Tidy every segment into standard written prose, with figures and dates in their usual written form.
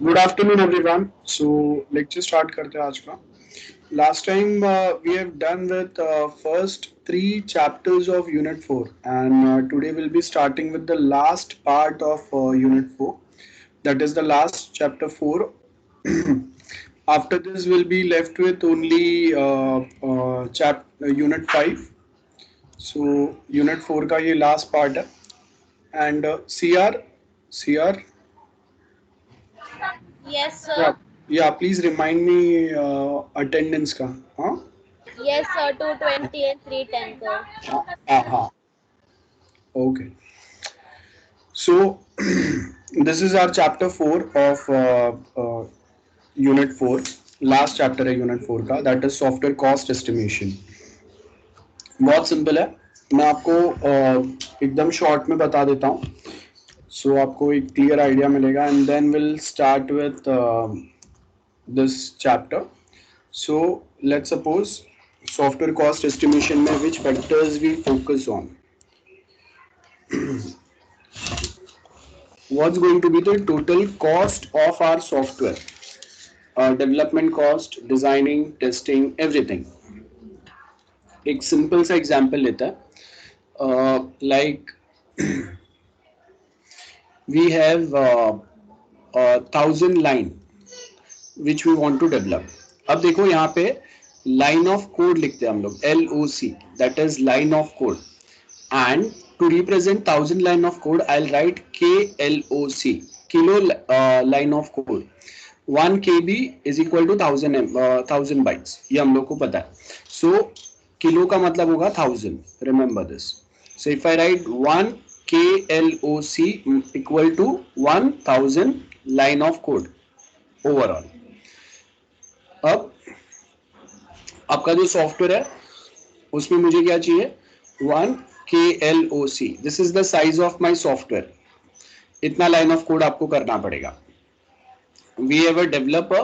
Good afternoon, everyone. So, lecture start करते हैं आज का. Last time we have done with first three chapters of Unit 4, and today we'll be starting with the last part of Unit 4. That is the last chapter 4. After this, we'll be left with only Unit 5. So, Unit 4 का ये last part है. And CR, Yes, yeah, sir. yeah. Please remind me attendance का. हाँ. Yes, sir. 220 and 310, sir. Uh-huh. Okay. So this is our chapter 4 of unit 4. Last chapter है unit 4 का. That is software cost estimation. बहुत simple है. मैं आपको एकदम short में बता देता हूँ. So आपको एक क्लियर आइडिया मिलेगा and then we'll start with this chapter. So let's suppose software cost estimation में which factors we focus on. What's going to be the total cost of our software? Development cost, designing, testing, everything. एक simple सा example लेता है. Like we have 1,000 line which we want to develop. अब देखो यहाँ पे line of code लिखते हैं हम लोग LOC, that is line of code. And to represent 1,000 line of code, I'll write KLOC, kilo line of code. 1 KB is equal to 1,000 bytes. ये हम लोग को पता है. So किलो का मतलब होगा 1,000. Remember this. So if I write 1 KLOC equal to 1,000 line of code overall. अब आपका जो सॉफ्टवेयर है उसमें मुझे क्या चाहिए? 1 KLOC. This is the size of my software. इतना लाइन ऑफ कोड आपको करना पड़ेगा. We have a developer,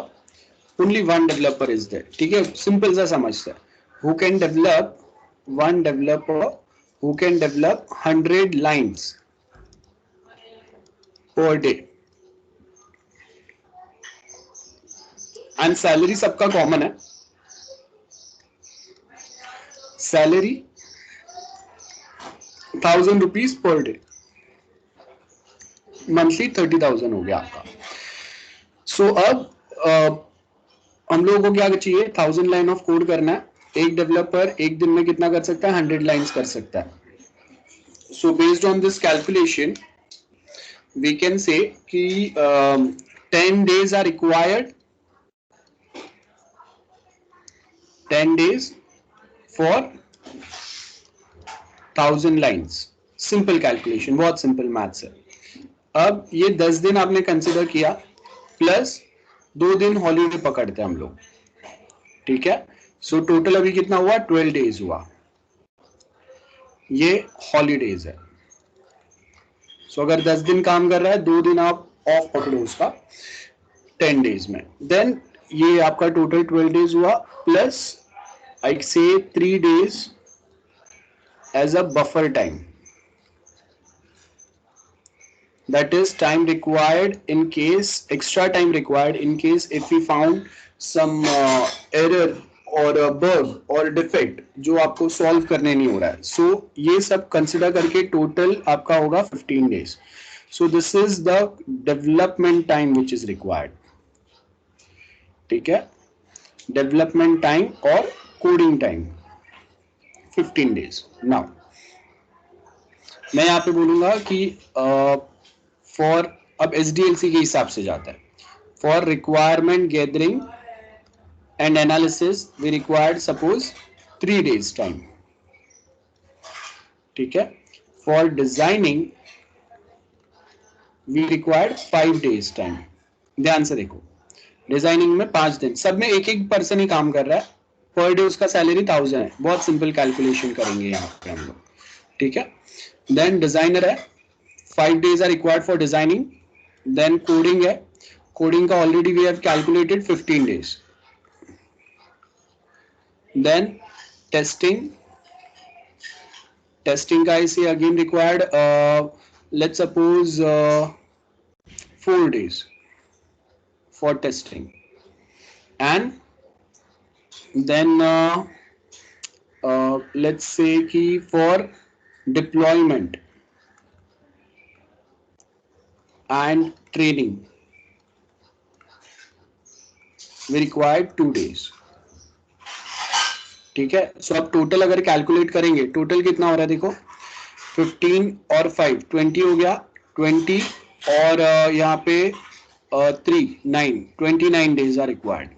only one developer is there. ठीक है, सिंपल सा समझते हैं. Who can develop, one developer who can develop 100 lines per day. And salary सबका कॉमन है. Salary 1,000 rupees per day. Monthly 30,000 हो गया आपका. सो अब हम लोगों को क्या चाहिए? 1,000 लाइन ऑफ कोड करना है. एक डेवलपर एक दिन में कितना कर सकता है? 100 लाइन्स कर सकता है. So based on this calculation we can say कि 10 days are required. 10 days for 1,000 lines. Simple calculation, बहुत सिंपल मैथ्स है. अब ये 10 दिन आपने कंसिडर किया प्लस 2 दिन हॉलीडे पकड़ते हैं हम लोग. ठीक है. सो टोटल अभी कितना हुआ? 12 days हुआ. ये हॉलीडेज है. सो अगर 10 दिन काम कर रहा है, 2 दिन आप ऑफ पकड़ो उसका 10 days में. देन ये आपका टोटल 12 days हुआ plus I say 3 days as a buffer time. That is time required in case, extra time required in case if we found some error और बग और डिफेक्ट जो आपको सॉल्व करने नहीं हो रहा है. सो ये सब कंसिडर करके टोटल आपका होगा 15 days. So this is the development time which is required. ठीक है, डेवलपमेंट टाइम और कोडिंग टाइम 15 days. नाउ मैं यहाँ पे बोलूंगा कि फॉर, अब SDLC के हिसाब से जाता है. For requirement gathering and analysis we required suppose 3 days time. ठीक है. For designing we required 5 days time. ध्यान से देखो, डिजाइनिंग में 5 दिन, सब में एक एक पर्सन ही काम कर रहा है. पर डे उसका सैलरी 1,000 है. बहुत सिंपल कैलकुलेशन करेंगे यहाँ पे हम लोग. ठीक है. देन डिजाइनर है, 5 days are required for designing. Then coding है, कोडिंग का already we have calculated 15 days. Then testing का इसे again required let's suppose 4 days. for testing. And then let's say कि for deployment and training we require 2 days. ठीक है. सो अब total अगर calculate करेंगे, टोटल कितना हो रहा है देखो, 15 और 5 20 हो गया, 20 और यहाँ पे 3 9 29 days are required.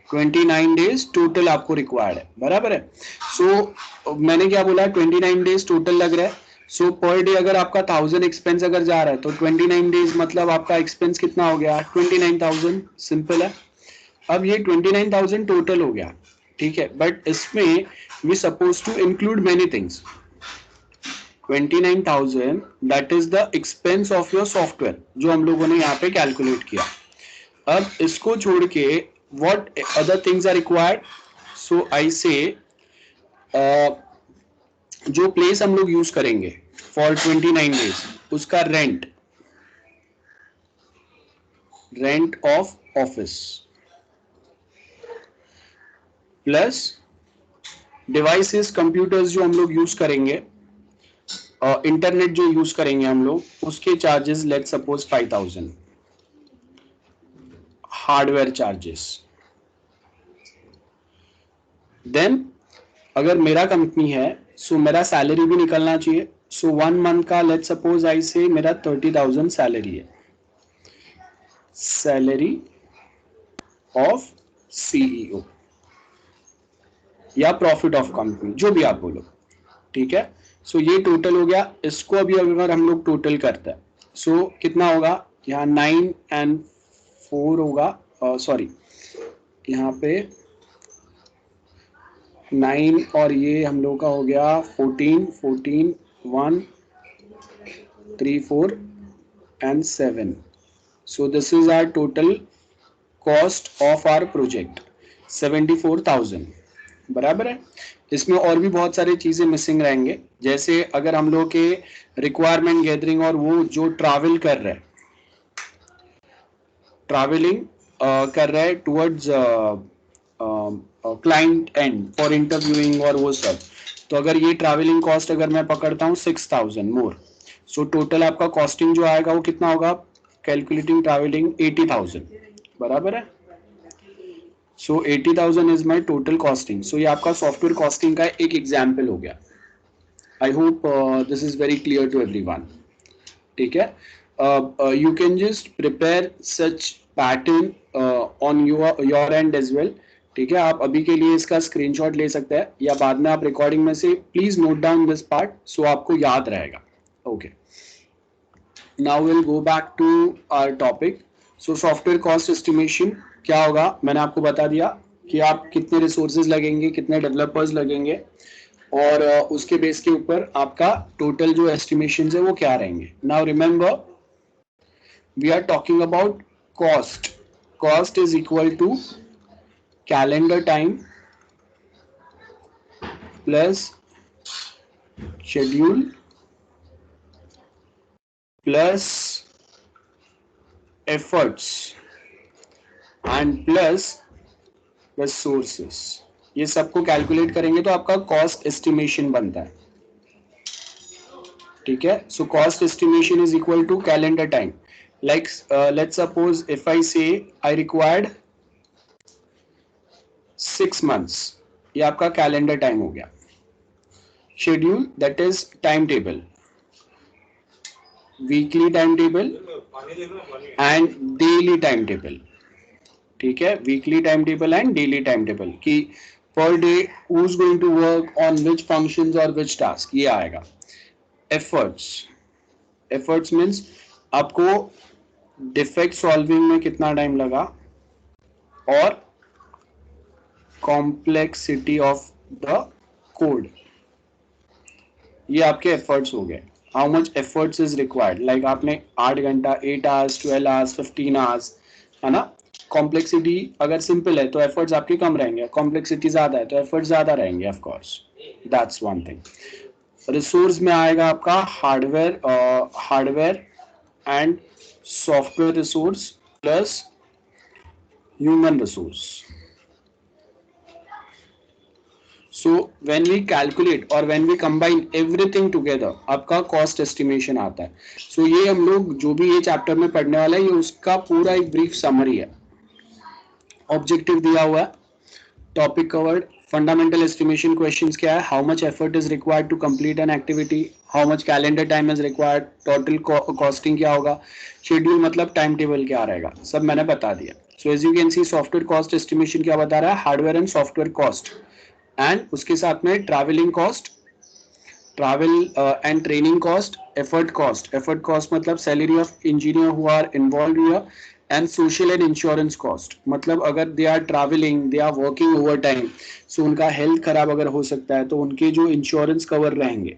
29 days total आपको रिक्वायर्ड है, बराबर है. सो मैंने क्या बोला, 29 डेज टोटल लग रहा है. सो पर डे अगर आपका 1000 एक्सपेंस अगर जा रहा है तो 29 डेज मतलब आपका एक्सपेंस कितना हो गया, 29,000. सिंपल है. अब ये 29,000 टोटल हो गया, ठीक है. बट इसमें we suppose to include many things. 29,000 that is the expense of your software जो हम लोगों ने यहाँ पे कैलकुलेट किया. अब इसको छोड़ के what other things are required? So I say जो प्लेस हम लोग यूज करेंगे for 29 days उसका rent of office plus devices computers जो हम लोग यूज करेंगे, इंटरनेट जो यूज करेंगे हम लोग उसके charges let's suppose 5,000. Hardware charges. Then अगर मेरा कंपनी है सो मेरा सैलरी भी निकलना चाहिए. सो 1 मंथ का लेट्स सपोज आई से मेरा 30,000 सैलरी है, सैलरी ऑफ सीईओ या प्रॉफिट ऑफ कंपनी, जो भी आप बोलो, ठीक है. सो ये टोटल हो गया. इसको अभी अगर हम लोग टोटल करते हैं सो कितना होगा, यहाँ 9 and 4 होगा, सॉरी यहाँ पे 9 और ये हम लोग का हो गया 14 1 3 4 and 7. So this is our total cost of our project 74,000, बराबर है. इसमें और भी बहुत सारी चीजें मिसिंग रहेंगे, जैसे अगर हम लोग के रिक्वायरमेंट गैदरिंग और वो जो ट्रैवल कर रहे हैं, ट्रैवलिंग कर रहे हैं towards client and for interviewing और वो सब, तो अगर ये ट्रैवलिंग कॉस्ट अगर मैं पकड़ता हूँ 6,000 मोर, सो टोटल आपका कॉस्टिंग जो आएगा वो कितना होगा, कैलकुलेटिंग ट्रैवलिंग 80,000, बराबर है. So 80,000 is my total costing. So ये आपका सॉफ्टवेयर कॉस्टिंग का एक एग्जाम्पल हो गया. I hope this is very clear to everyone. ठीक है. You can just prepare such pattern on your end as well. ठीक है. आप अभी के लिए इसका स्क्रीनशॉट ले सकते हैं या बाद में आप रिकॉर्डिंग में से please note down this part so आपको याद रहेगा. Okay. Now will go back to our topic. So software cost estimation क्या होगा, मैंने आपको बता दिया कि आप कितने रिसोर्सेज लगेंगे, कितने डेवलपर्स लगेंगे और उसके बेस के ऊपर आपका टोटल जो एस्टिमेशन है वो क्या रहेंगे. Now remember we are talking about cost. Cost is equal to calendar time plus schedule plus efforts and plus resources. ये सबको कैलकुलेट करेंगे तो आपका कॉस्ट एस्टिमेशन बनता है. ठीक है. So cost estimation is equal to calendar time. Like let's suppose if I say I required 6 months, ये आपका कैलेंडर टाइम हो गया. Schedule that is timetable, weekly timetable and daily timetable. ठीक है. Weekly timetable and daily timetable कि per day who is going to work on which functions और which task, ये आएगा. Efforts means आपको defect solving में कितना time लगा और कॉम्प्लेक्सिटी ऑफ द कोड, ये आपके एफर्ट्स हो गए. How much efforts is required, like आपने 8 घंटा 8 आवर्स 12 आवर्स 15 आवर्स, है ना. कॉम्प्लेक्सिटी अगर सिंपल है तो एफर्ट्स आपके कम रहेंगे, कॉम्प्लेक्सिटी ज्यादा है तो एफर्ट्स ज्यादा रहेंगे. Of course that's one thing. Resource में आएगा आपका hardware and software resource plus human resource. So when we calculate or when we combine everything together, आपका cost estimation आता है. So ये हम लोग जो भी ये chapter में पढ़ने वाला है, ये उसका पूरा एक brief summary है. Objective दिया हुआ है, topic covered, fundamental estimation questions क्या है, how much effort is required to complete an activity, how much calendar time is required, total costing क्या होगा, schedule मतलब time table क्या रहेगा, सब मैंने बता दिया. So as you can see, software cost estimation क्या बता रहा है, hardware and software cost, and उसके साथ में traveling cost, travel and training cost, effort cost मतलब salary of engineer who are involved here, and social and insurance cost मतलब अगर they are traveling, they are working overtime, so उनका health खराब अगर हो सकता है तो उनके जो insurance cover रहेंगे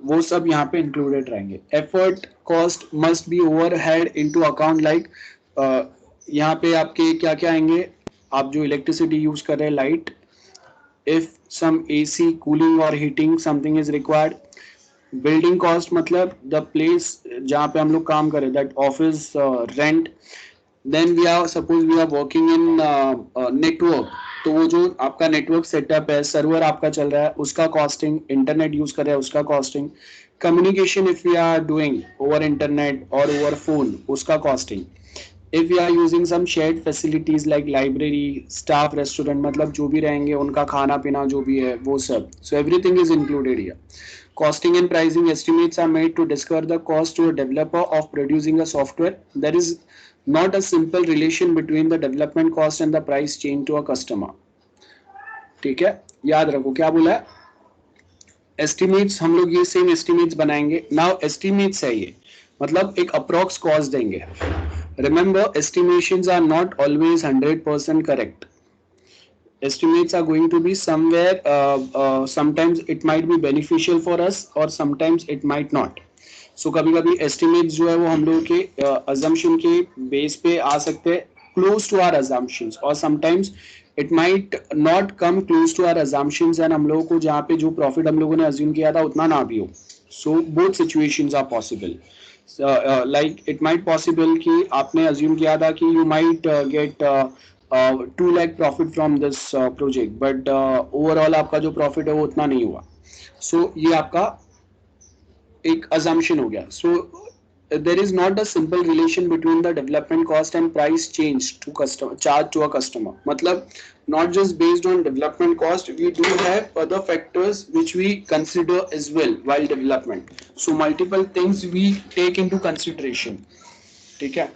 वो सब यहाँ पे included रहेंगे. Effort cost must be overhead into account like यहाँ पे आपके क्या क्या आएंगे, आप जो electricity use कर रहे हैं, light, if some AC cooling or heating something is required. Building cost मतलब the place जहाँ पे हम लोग काम करें, that office rent. Then we are suppose we are working in network, तो वो जो आपका network setup है, server आपका चल रहा है, उसका costing, internet use कर रहे हैं उसका costing, communication if we are doing over internet or over phone उसका costing, if we are using some shared facilities like library, staff, restaurant मतलब जो भी रहेंगे उनका खाना पीना जो भी है वो सब, so everything is included here. Costing and pricing estimates are made to discover the cost to a developer of producing a software. There is not a simple relation between the development cost and the price change to a customer. ठीक है, याद रखो क्या बोला है. Estimates हम लोग ये same estimates बनाएंगे. Now estimates है ये, मतलब एक approx cost देंगे. Remember, estimations are not always 100% correct. Estimates are going to be somewhere, sometimes it might be beneficial for us or sometimes it might not. So कभी कभी estimates जो है वो हम लोगों के assumption के base पे आ सकते हैं, close to our assumptions, or sometimes it might not come close to our assumptions and हम लोगों को जहाँ पे जो profit हम लोगों ने assume किया था उतना ना भी हो. So both situations are possible. Like it might possible कि आपने assume किया था कि you might get 2 lakh profit from this project, but overall आपका जो profit है वो उतना नहीं हुआ. So ये आपका एक assumption हो गया. So there is not a simple relation between the development cost and price change to customer, charge to a customer. मतलब not just based on development cost, we do have other factors which we consider as well while development. So multiple things we take into consideration. ठीक है.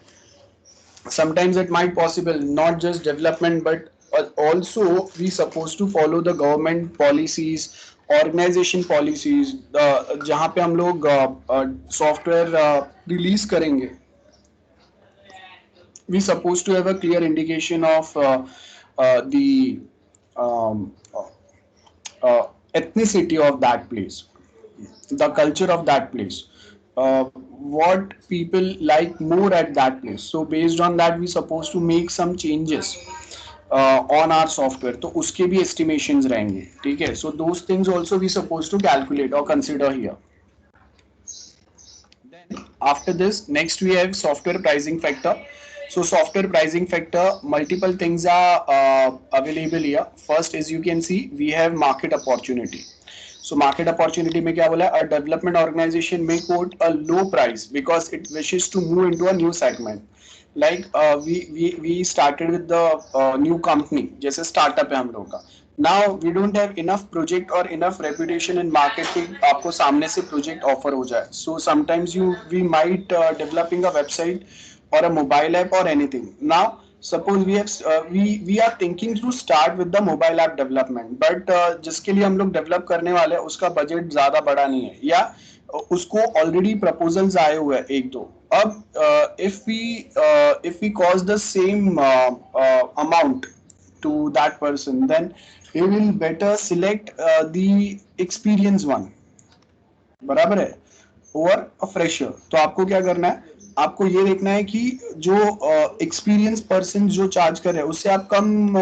Sometimes it might possible not just development but also we supposed to follow the government policies, organization policies, जहाँ पे हम लोग software release करेंगे, we supposed to have a clear indication of the um, ethnicity of that place, the culture of that place, what people like more at that place. So based on that we supposed to make some changes on our software, तो उसके भी estimations रहेंगे. ठीक है, so those things also we supposed to calculate or consider here. Then after this, next we have software pricing factor. So software pricing factor, multiple things are available here. First, as you can see, we have market opportunity. So market opportunity में क्या बोला है, a development organization may quote a low price because it wishes to move into a new segment. Like we started with the new company, जैसे startup है हम लोगों का. Now we don't have enough project or enough reputation in market कि आपको सामने से project offer हो जाए. So sometimes we might developing a website or a mobile app or anything. Now suppose we have we are thinking to start with the mobile app development, but जिसके लिए हम लोग develop करने वाले हैं उसका budget ज़्यादा बड़ा नहीं है, या उसको already proposals आए हुए हैं एक दो. अब if we cost the same amount to that person, then he will better select the experienced one, बराबर है, over a fresher. तो आपको क्या करना है, आपको ये देखना है कि जो एक्सपीरियंस पर्सन जो चार्ज कर रहे हैं उससे आप कम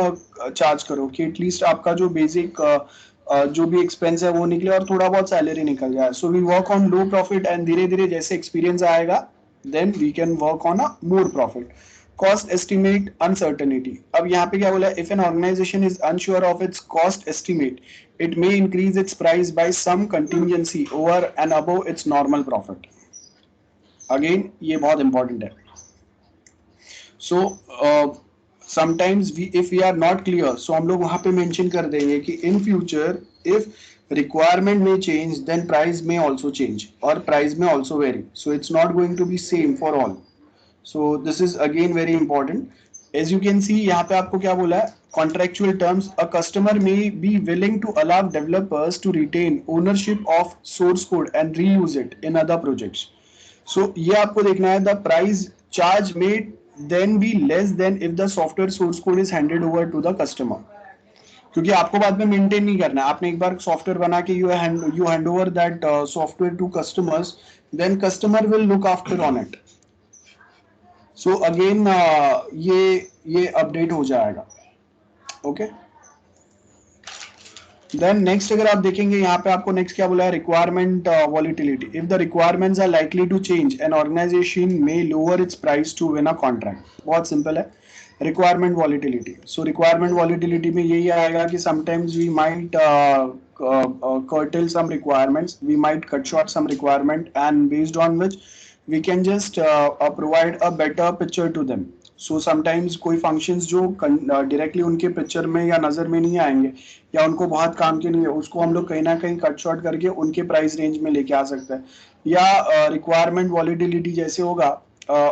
चार्ज करो कि एटलीस्ट आपका जो बेसिक जो भी एक्सपेंस है वो निकले और थोड़ा बहुत सैलरी निकल जाए. So we work on low profit and धीरे धीरे जैसे एक्सपीरियंस आएगा then we can work on a more profit. Cost estimate uncertainty. अब यहाँ पे क्या बोला है? If an organization is unsure of its cost estimate, it may increase its price by some contingency over and above its normal profit. Again ये बहुत important है. So sometimes if we are not clear, so हम लोग वहाँ पे mention कर देंगे कि in future if requirement may change, then price may also change or price may also vary. So it's not going to be same for all. So this is again very important. As you can see यहाँ पे आपको क्या बोला है? Contractual terms. A customer may be willing to allow developers to retain ownership of source code and reuse it in other projects. So ये आपको देखना है, the price charge may then be less than if the software source code is handed over to the customer. क्योंकि आपको बाद में maintain नहीं करना है. आपने एक बार सॉफ्टवेयर बना के you hand over that software to customers, then customer will look after on it. So again ये अपडेट हो जाएगा. Okay. Then next अगर आप देखेंगे यहाँ पे आपको next क्या बोला है? Requirement volatility. If the requirements are likely to change, an organization may lower its price to win a contract. बहुत simple है. Requirement volatility. So requirement volatility में यही आएगा कि sometimes we might curtail some requirements, we might cut short some requirement, and based on which we can just provide a better picture to them. So sometimes कोई functions जो directly उनके picture में या नज़र में नहीं आएंगे या उनको बहुत काम के नहीं है, उसको हम लोग कहीं ना कहीं cut short करके उनके price range में लेके आ सकते हैं. या requirement volatility जैसे होगा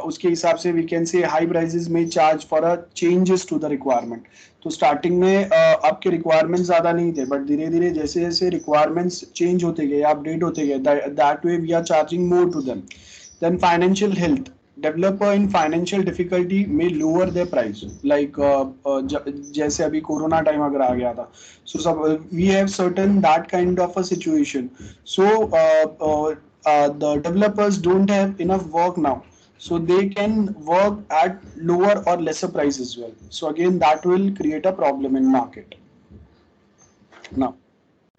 उसके हिसाब से we can say high prices may charge for a changes to the requirement. तो starting में आपके requirements ज़्यादा नहीं थे, but धीरे धीरे जैसे जैसे requirements change होते गए या update होते गए, that way we are charging more to them. Then financial health. Developer in financial difficulty may lower their price. Like जैसे अभी कोरोना टाइम अगर आ गया था, so we have certain that kind of a situation. So the developers don't have enough work now, so they can work at lower or lesser price as well. So again that will create a problem in market. Now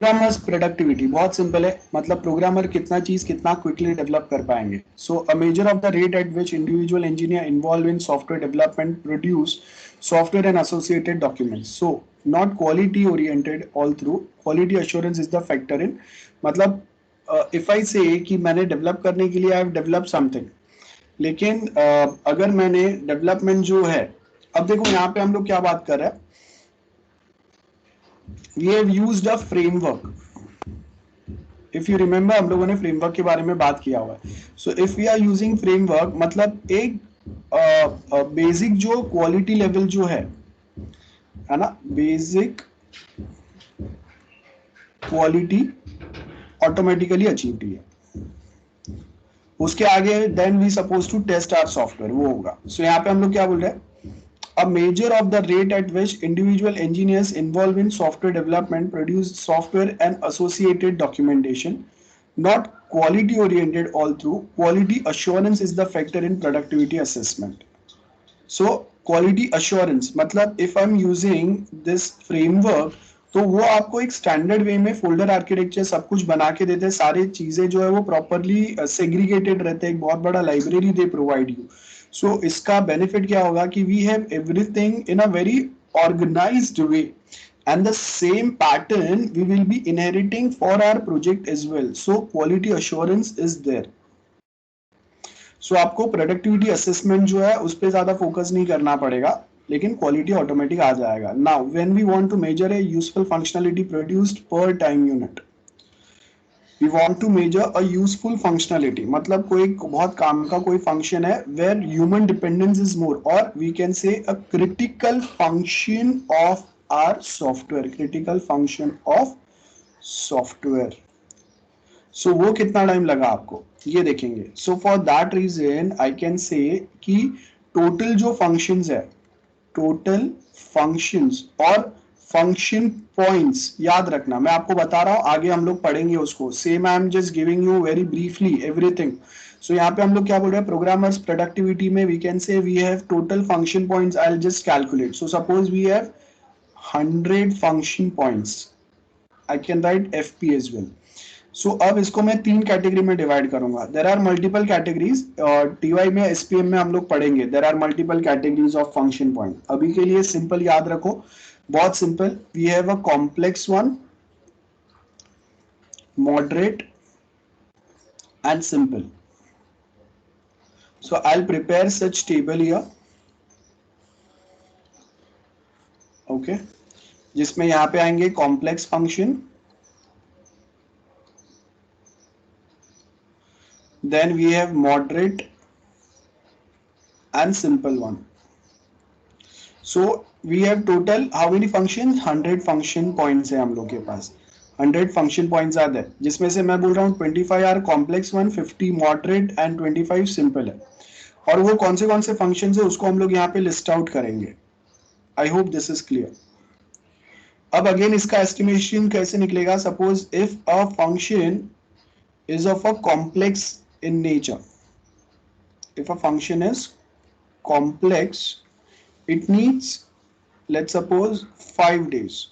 programmers productivity बहुत simple है, मतलब programmer कितना चीज कितना quickly develop कर पाएंगे. So a measure of the rate at which individual engineer involve in software development produce software and associated documents. So not quality oriented all through, quality assurance is the factor in. मतलब if आई से कि मैंने develop करने के लिए I have develop something, लेकिन अगर मैंने डेवलपमेंट जो है, अब देखो यहाँ पे हम लोग क्या बात कर रहे हैं, we have used a framework. If you remember हम लोगों ने framework के बारे में बात किया हुआ है. So if we are using framework, मतलब एक basic जो quality level जो है ना, basic quality automatically achieved है. उसके आगे then we supposed to test our software, वो होगा. So यहाँ पे हम लोग क्या बोल रहे हैं? A measure of the rate at which individual engineers involved in software development produce software and associated documentation, not quality oriented all through. Quality assurance is the factor in productivity assessment. So quality assurance मतलब if I'm using this framework, तो वो आपको एक standard वे में folder architecture सब कुछ बना के देते हैं, सारी चीजें जो है वो प्रॉपरली सेग्रीगेटेड रहते हैं, एक बहुत बड़ा library they provide you. So इसका बेनिफिट क्या होगा कि we have everything in a very organised way and the same pattern we will be inheriting for our project as well. So quality assurance is there. So आपको productivity assessment जो है उस पर ज्यादा फोकस नहीं करना पड़ेगा, लेकिन क्वालिटी ऑटोमेटिक आ जाएगा. Now when we want to measure a useful functionality produced per time unit, we want to measure a useful functionality, मतलब कोई बहुत काम का कोई फंक्शन है where human dependence is more, or we can say a critical function of our software, critical function of software. So वो कितना time लगा आपको ये देखेंगे. So for that reason I can say कि total जो functions है, total functions और फंक्शन पॉइंट्स याद रखना, मैं आपको बता रहा हूं, आगे हम लोग पढ़ेंगे उसको. Same I am just giving you very briefly everything. So यहाँ पे हम लोग क्या बोल रहे हैं, प्रोग्रामर्स प्रोडक्टिविटी में we can say we have total function points. I will just calculate. So suppose we have 100 function points, I can write FP as well. So अब इसको मैं 3 कैटेगरी में डिवाइड करूंगा. There are multiple categories, TY में SPM में हम लोग पढ़ेंगे. There are multiple categories of function point. अभी के लिए सिंपल याद रखो, बहुत simple. We have a complex one, moderate and simple. So I'll prepare such table here. Okay, जिसमें यहाँ पे आएंगे complex function, then we have moderate and simple one. So we have total how many functions? 100 function points है हम लोग के पास. 100 function points are there, जिसमें से मैं बोल रहा हूँ 25 are complex one, 50 moderate and 25 simple है. और वो कौन से functions है उसको हम लोग यहाँ पे list out करेंगे. I hope this is clear. अब again इसका estimation कैसे निकलेगा? Suppose if a function is of a complex in nature, if a function is complex, it needs, let's suppose, 5 days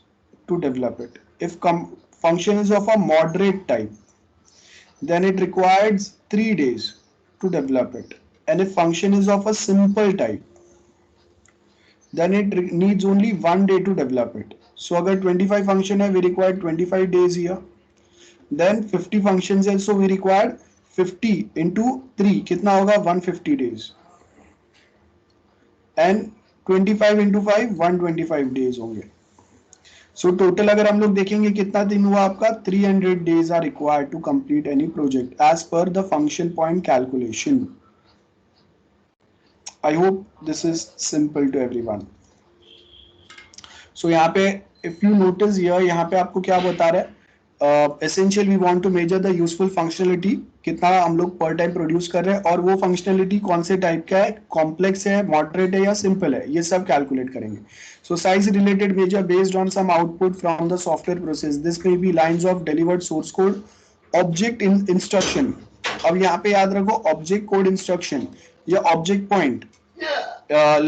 to develop it. If function is of a moderate type, then it requires 3 days to develop it. And if function is of a simple type, then it needs only 1 day to develop it. So अगर 25 function है, we require 25 days here. Then 50 functions है, so we require 50 into 3, कितना होगा? 150 days. And 25 into 5, 125 days होंगे. So total अगर हम लोग देखेंगे कितना दिन हुआ आपका? 300 days are required to complete any project as per the function point calculation. I hope this is simple to everyone. So यहाँ पे if you notice here, यहाँ पे आपको क्या बता रहा है? Essentially we want to measure the useful functionality, कितना हम लोग per time produce कर रहे हैं, और वो functionality कौन से type का है, complex है, moderate है या simple है, ये सब calculate करेंगे. So size related measure based on some output from the software process. This may be lines of delivered source code, object instruction. अब यहाँ पे याद रखो object code instruction या object point.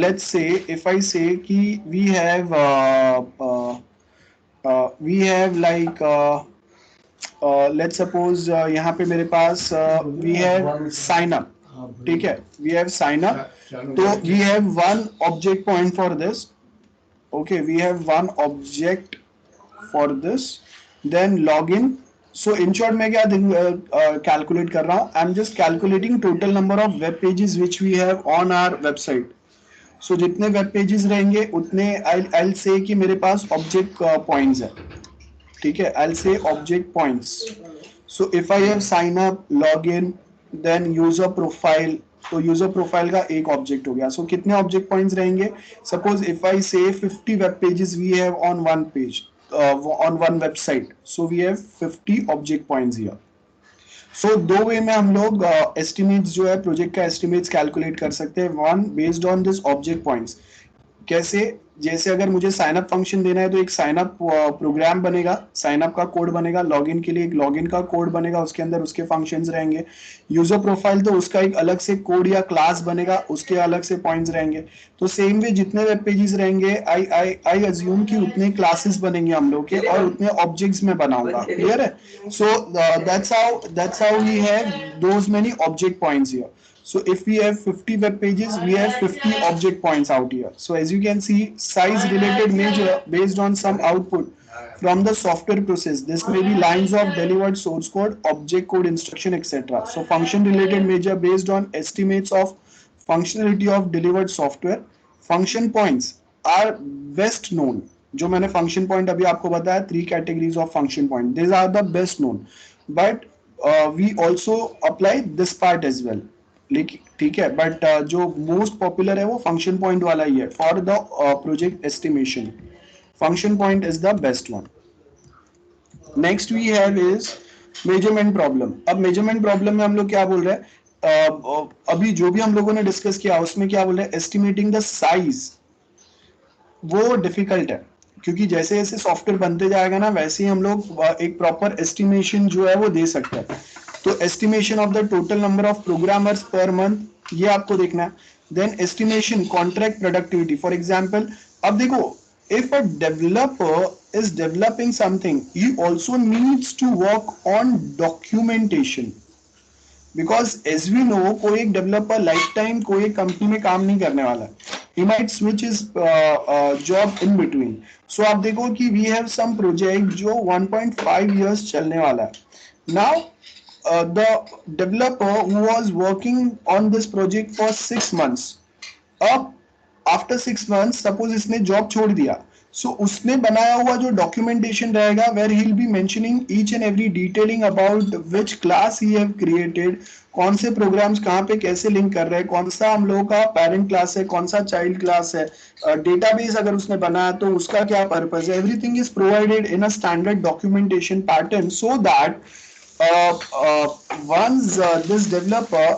Let's say if I say कि we have like let's suppose यहाँ पे मेरे पास we have sign up, ठीक है, we have sign up, तो we have one object point for this. Okay, we have one object for this, then login. So in short मैं क्या calculate कर रहा हूँ? I'm just calculating total number of web pages which we have on our website. So जितने web pages रहेंगे उतने I'll say कि मेरे पास object points है, ठीक है. I'll say object points. So if I have sign up, login, then user profile, तो user profile का एक object हो गया. So कितने object points रहेंगे? Suppose if I say 50 web pages we have on one page, on one website. So we have 50 object points here. So दो वे में हम लोग estimates जो है project का estimates calculate कर सकते हैं. One based on this object points. कैसे? जैसे अगर मुझे साइन अप फंक्शन देना है तो एक साइन अप प्रोग्राम बनेगा, साइन अप का कोड बनेगा. लॉगिन के लिए एक लॉगिन का कोड बनेगा, उसके अंदर उसके फंक्शंस रहेंगे. यूजर प्रोफाइल तो उसका एक अलग से कोड या क्लास बनेगा, उसके अलग से पॉइंट्स रहेंगे. तो सेम वे जितने वेब पेजेस रहेंगे आई अज्यूम कि उतने क्लासेस बनेंगे हम लोग के और उतने ऑब्जेक्ट्स में बनाऊंगा. क्लियर है? So that's how we have those many object points here. So if we have 50 web pages, we have 50 object points out here. So as you can see, size related measure based on some output from the software process. This may be lines of delivered source code, object code instruction, etc. So function related measure based on estimates of functionality of delivered software. Function points are best known. जो मैंने function point अभी आपको बताया, 3 categories of function point. These are the best known. But we also apply this part as well. ठीक है, but जो most popular है वो फंक्शन पॉइंट वाला ही है for the project estimation. Function point is the best one. Next we have is measurement problem. अब measurement problem में हम लोग क्या बोल रहे हैं? अभी जो भी हम लोगों ने डिस्कस किया उसमें क्या बोल रहे हैं? एस्टिमेटिंग द साइज वो डिफिकल्ट है, क्योंकि जैसे जैसे सॉफ्टवेयर बनते जाएगा ना वैसे ही हम लोग एक प्रॉपर एस्टिमेशन जो है वो दे सकते हैं. तो estimation of the total number of programmers per month, ये आपको देखना है. Then estimation contract productivity. For example अब देखो, if a developer is developing something, he also needs to work on documentation. Because as we know कोई एक developer life time कोई एक कंपनी में काम नहीं करने वाला. He might switch his job in between. So आप देखो कि वी हैव सम प्रोजेक्ट जो 1.5 years चलने वाला है. Now the developer who was working on this project for 6 months, अब आफ्टर 6 months सपोज इसने जॉब छोड़ दिया, सो उसने बनाया हुआ जो डॉक्यूमेंटेशन रहेगा where he will be mentioning each and every detailing about which class he have created, कौन से प्रोग्राम्स कहाँ पे कैसे लिंक कर रहे हैं, कौन सा हम लोगों का पेरेंट क्लास है, कौन सा चाइल्ड क्लास है, डेटाबेस अगर उसने बनाया तो उसका क्या पर्पस है. Everything is provided in a standard documentation pattern so that once this developer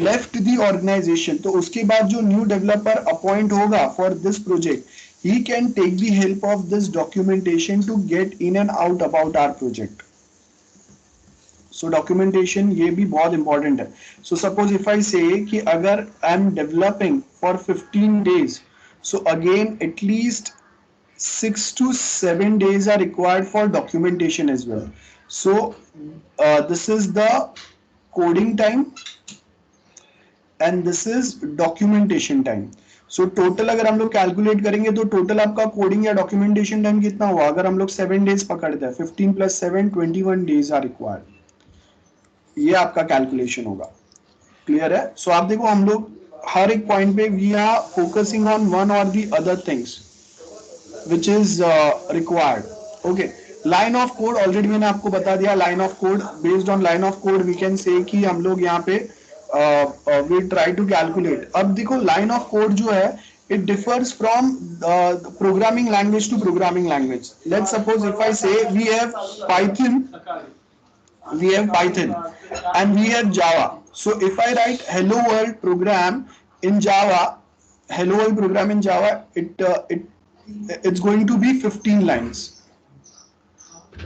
left the organization, तो उसके बाद जो न्यू डेवलपर अपॉइंट होगा for this project, he can take the help of this documentation to get in and out about our project. So documentation ये भी बहुत important है. So suppose if I say कि अगर I am developing for 15 days, so again at least 6 to 7 days are required for documentation as well. So this is the coding time and this is documentation time. So total अगर हम लोग calculate करेंगे तो total आपका coding या documentation time कितना हुआ. अगर हम लोग 7 days पकड़ते हैं, 15 + 7 21 days आर रिक्वायर्ड. ये आपका कैलकुलेशन होगा. क्लियर है. सो आप देखो हम लोग हर एक पॉइंट पे we are focusing on one और the other things which is required. Okay, line of code already मैंने आपको बता दिया. Line of code, based on line of code we can say कि हम लोग यहाँ पे we try to calculate. अब देखो लाइन ऑफ कोड जो है it differs from programming language to programming language. Let's suppose if I say we have Python and we have Java. So if I write hello world program in Java, it's going to be 15 lines.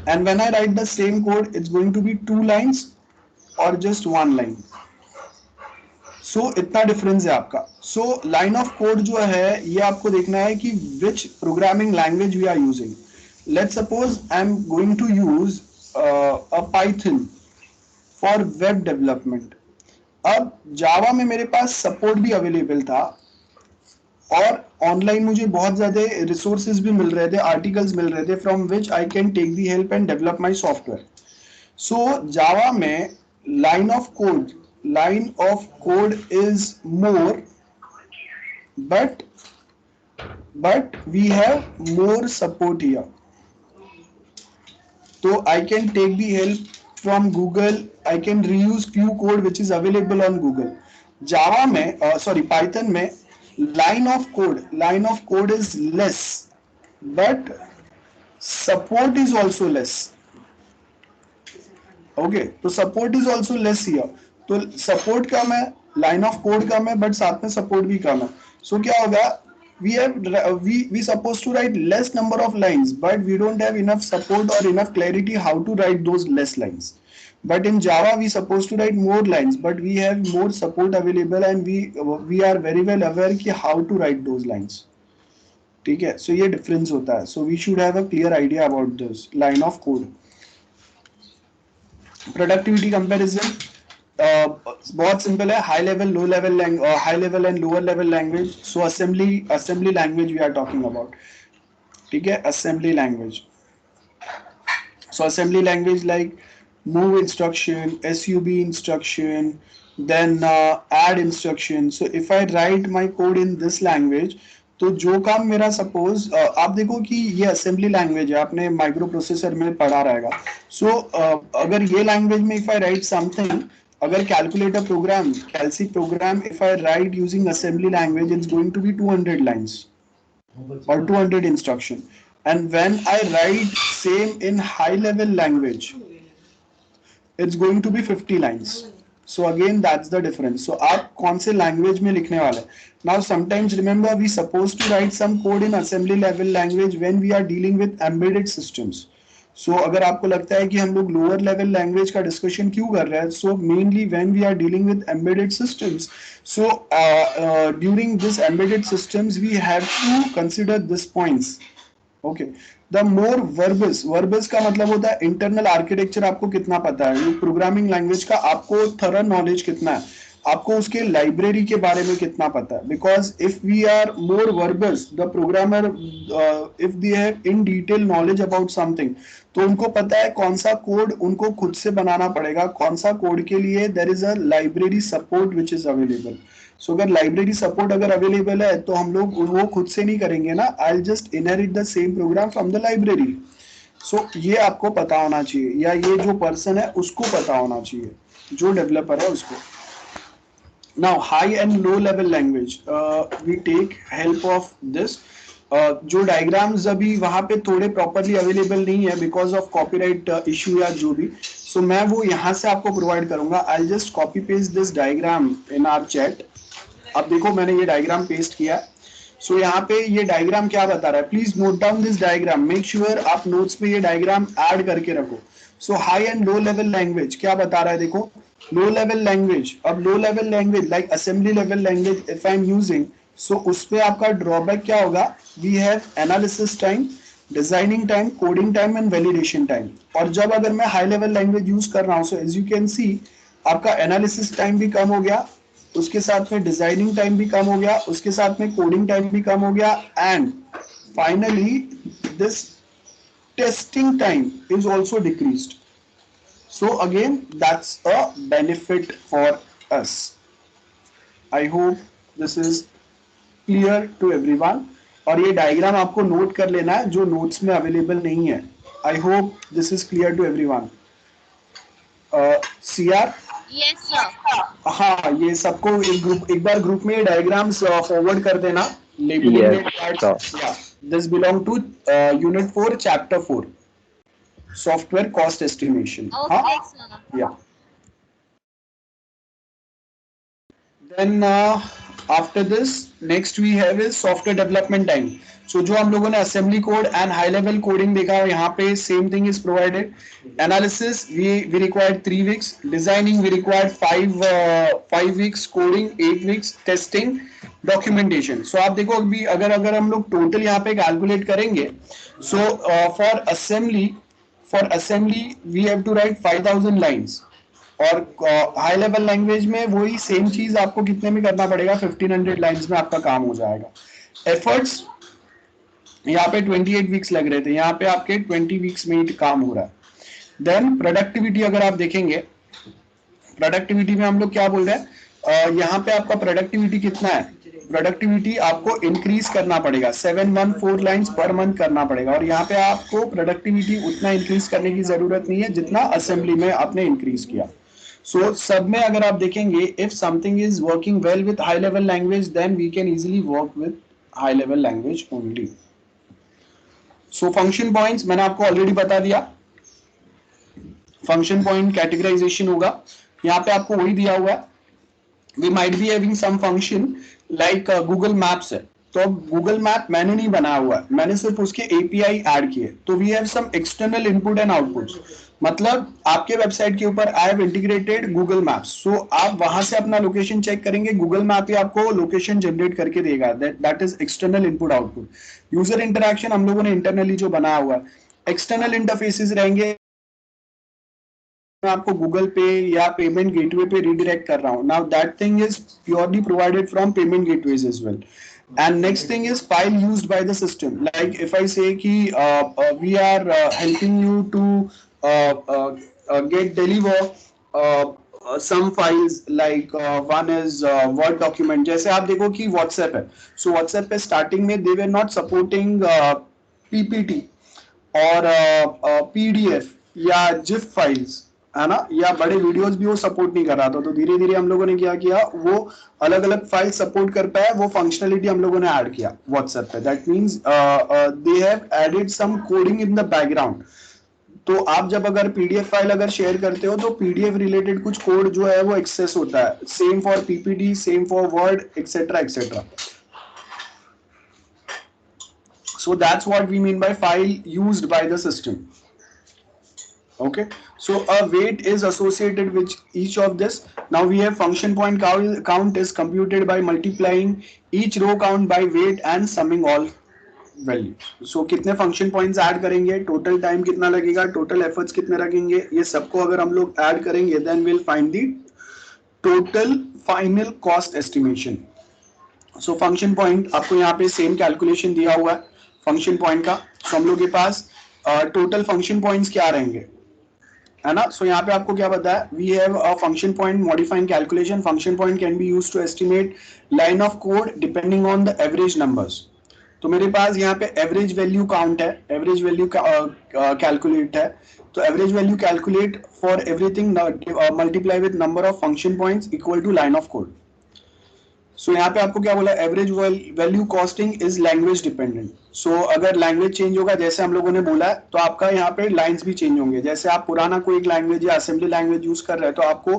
And when I write the same code, it's going to be 2 lines or just 1 line. सो इतना difference है आपका. So line of code जो है ये आपको देखना है कि which programming language we are using. Let's suppose I am going to use a Python for web development. अब जावा में मेरे पास सपोर्ट भी अवेलेबल था और ऑनलाइन मुझे बहुत ज्यादा रिसोर्सेज भी मिल रहे थे, आर्टिकल्स मिल रहे थे from which I can take the help and develop my software. So Java में line of code is more, but we have more support here. So I can take the help from Google. I can reuse few code which is available on Google. Java में Python में line of code is less, but support is also less. Okay, तो support is also less here. तो support कम है, line of code कम है, but साथ में support भी कम है. सो क्या होगा, we supposed to write less number of lines, but we don't have enough support or enough clarity how to write those less lines. But in Java we supposed to write more lines, but we have more support available and we are very well aware कि how to write those lines. ठीक है, so ये difference होता है. So we should have a clear idea about this line of code. Productivity comparison बहुत simple है. High level, low level, high level and lower level language. So assembly language we are talking about. ठीक है, assembly language. So assembly language like move instruction, sub instruction, then add instruction. So if I write my code in this language, तो जो काम मेरा suppose आप देखो कि ये असेंबली लैंग्वेज है, आपने माइक्रो प्रोसेसर में पढ़ा रहेगा. सो अगर ये लैंग्वेज में इफ आई राइट समथिंग, अगर कैलकुलेटर प्रोग्राम, कैलसी program, if I write using assembly language, it's going to be 200 lines और 200 instruction. And when I write same in high level language, it's going to be 50 lines. So again that's the difference. So आप कौन से language में लिखने वाले. Now sometimes remember we supposed to write some code in assembly level language when we are dealing with embedded systems. So अगर आपको लगता है कि हम लोग lower level language का discussion क्यों कर रहे हैं, so mainly when we are dealing with embedded systems. So during this embedded systems we have to consider these points. Okay, the more verbose, verbose का मतलब होता है इंटरनल आर्किटेक्चर आपको कितना पता है, ये प्रोग्रामिंग लैंग्वेज का आपको थरो नॉलेज कितना है, आपको उसके लाइब्रेरी के बारे में कितना पता है। Because if we are more verbose, the programmer if they have in detail knowledge about something, तो उनको पता है कौन सा कोड उनको खुद से बनाना पड़ेगा, कौन सा कोड के लिए there is a library support which is available. So अगर लाइब्रेरी सपोर्ट अगर अवेलेबल है तो हम लोग वो खुद से नहीं करेंगे ना, I just inherit the same program from the library. So ये आपको पता होना चाहिए, या ये जो पर्सन है उसको पता होना चाहिए, जो डेवलपर है उसको। Now high and low level language, we take help of this. जो डायग्राम्स अभी वहां पे थोड़े प्रॉपरली अवेलेबल नहीं है बिकॉज ऑफ कॉपीराइट इशू या जो भी, सो मैं वो यहाँ से आपको प्रोवाइड करूंगा। I just copy paste this diagram in our chat. अब देखो मैंने ये डायग्राम पेस्ट किया। सो यहाँ पे ये डायग्राम क्या बता रहा है, please note down this diagram, make sure आप नोट्स में ये डायग्राम ऐड करके रखो। So high and low level language क्या बता रहा है, देखो लो लेवल लैंग्वेज, अब low level language like assembly level language if I am using, so उस पे आपका ड्रॉबैक क्या होगा, we have analysis time, designing time, coding time and validation time. और जब अगर मैं हाई लेवल लैंग्वेज यूज कर रहा हूँ, so as you can see आपका एनालिसिस टाइम भी कम हो गया, उसके साथ में डिजाइनिंग टाइम भी कम हो गया, उसके साथ में कोडिंग टाइम भी कम हो गया, and finally this testing time is also decreased. So again, that's a benefit for us. I hope this is clear to everyone. और ये डायग्राम आपको नोट कर लेना है जो नोट्स में अवेलेबल नहीं है। I hope this is clear to everyone. CR, Yes, sir. हाँ ये सबको एक बार ग्रुप में डायग्राम्स फॉरवर्ड कर देना, labelling Yes, it sure. That या this belong to unit 4 chapter 4 software cost estimation. हाँ Okay, sir. या then after this next we have is software development time. So जो हम लोगों ने assembly code and high level coding देखा है, यहाँ पे same thing is provided. Analysis we required 3 weeks, designing we required 5 weeks, coding 8 weeks, testing, documentation. So आप देखो अभी अगर हम लोग total यहाँ पे calculate करेंगे, so for assembly we have to write 5,000 lines, और हाई लेवल लैंग्वेज में वही सेम चीज आपको कितने में करना पड़ेगा, 1500 लाइंस में आपका काम हो जाएगा। एफर्ट्स यहाँ पे 28 वीक्स लग रहे थे, यहाँ पे आपके 20 वीक्स में ही काम हो रहा है। देन प्रोडक्टिविटी अगर आप देखेंगे, प्रोडक्टिविटी में हम लोग क्या बोल रहे हैं, यहाँ पे आपका प्रोडक्टिविटी कितना है, प्रोडक्टिविटी आपको इंक्रीज करना पड़ेगा, 714 लाइंस पर मंथ करना पड़ेगा। और यहाँ पे आपको प्रोडक्टिविटी उतना इंक्रीज करने की जरूरत नहीं है जितना असेंबली में आपने इंक्रीज किया। सो सब में अगर आप देखेंगे, if something is working well with high level language then we can easily work with high level language only. So function points मैंने आपको ऑलरेडी बता दिया, फंक्शन पॉइंट कैटेगराइजेशन होगा, यहाँ पे आपको वही दिया हुआ है। We might be having some function like Google maps है, तो अब गूगल मैप मैंने नहीं बनाया हुआ है, मैंने सिर्फ उसके एपीआई ऐड किए, तो we have some external input and outputs, मतलब आपके वेबसाइट के ऊपर I have integrated Google Maps, so आप वहां से अपना लोकेशन चेक करेंगे, गूगल मैप ही आपको लोकेशन जनरेट करके देगा, that is external input output. User interaction हम लोगों ने इंटरनली जो बनाया हुआ है, एक्सटर्नल इंटरफेसेस रहेंगे, मैं आपको गूगल पे या पेमेंट गेटवे पे रीडायरेक्ट कर रहा हूं, now that thing is purely provided from payment gateways as well. And next thing is file used by the system. Like if I say कि we are helping you to get deliver some files like one is Word document. जैसे आप देखो कि WhatsApp है, so WhatsApp पे starting में they were not supporting PPT और PDF या GIF files, है ना, या बड़े वीडियोस भी वो सपोर्ट नहीं कर रहा था, तो धीरे धीरे हम लोगों ने क्या किया, वो अलग अलग फाइल सपोर्ट कर पाया, वो फंक्शनलिटी हम लोगों ने ऐड किया व्हाट्सएप पे। That means they have added some coding in the background. तो आप जब अगर पीडीएफ फाइल अगर शेयर करते हो तो पीडीएफ रिलेटेड कुछ कोड जो है वो एक्सेस होता है, same for PPT, same for word, etcetera etcetera. So that's what we mean by file used by the system. Okay, so a weight is associated with each of this. Now we have function point count is computed by multiplying each row count by weight and summing all value. So कितने function points add करेंगे, total time कितना लगेगा, total efforts कितने लगेंगे, ये सबको अगर हम लोग ऐड करेंगे then will find the total final cost estimation. So function point आपको यहाँ पे सेम कैलकुलेशन दिया हुआ है फंक्शन पॉइंट का। सो हम लोग के पास टोटल फंक्शन पॉइंट्स क्या रहेंगे, है ना। सो यहाँ पे आपको क्या पता है, we have a function point modifying calculation. Function point can be used to estimate line of code depending on the average numbers. तो मेरे पास यहाँ पे एवरेज वैल्यू काउंट है, एवरेज वैल्यू कैलकुलेट है। तो average value calculate for everything multiply with number of function points equal to line of code. So यहाँ पे आपको क्या बोला, average value costing is language dependent. So अगर लैंग्वेज चेंज होगा, जैसे हम लोगों ने बोला है, तो आपका यहाँ पे लाइंस भी चेंज होंगे। जैसे आप पुराना कोई एक लैंग्वेज या असेंबली लैंग्वेज यूज कर रहे हैं तो आपको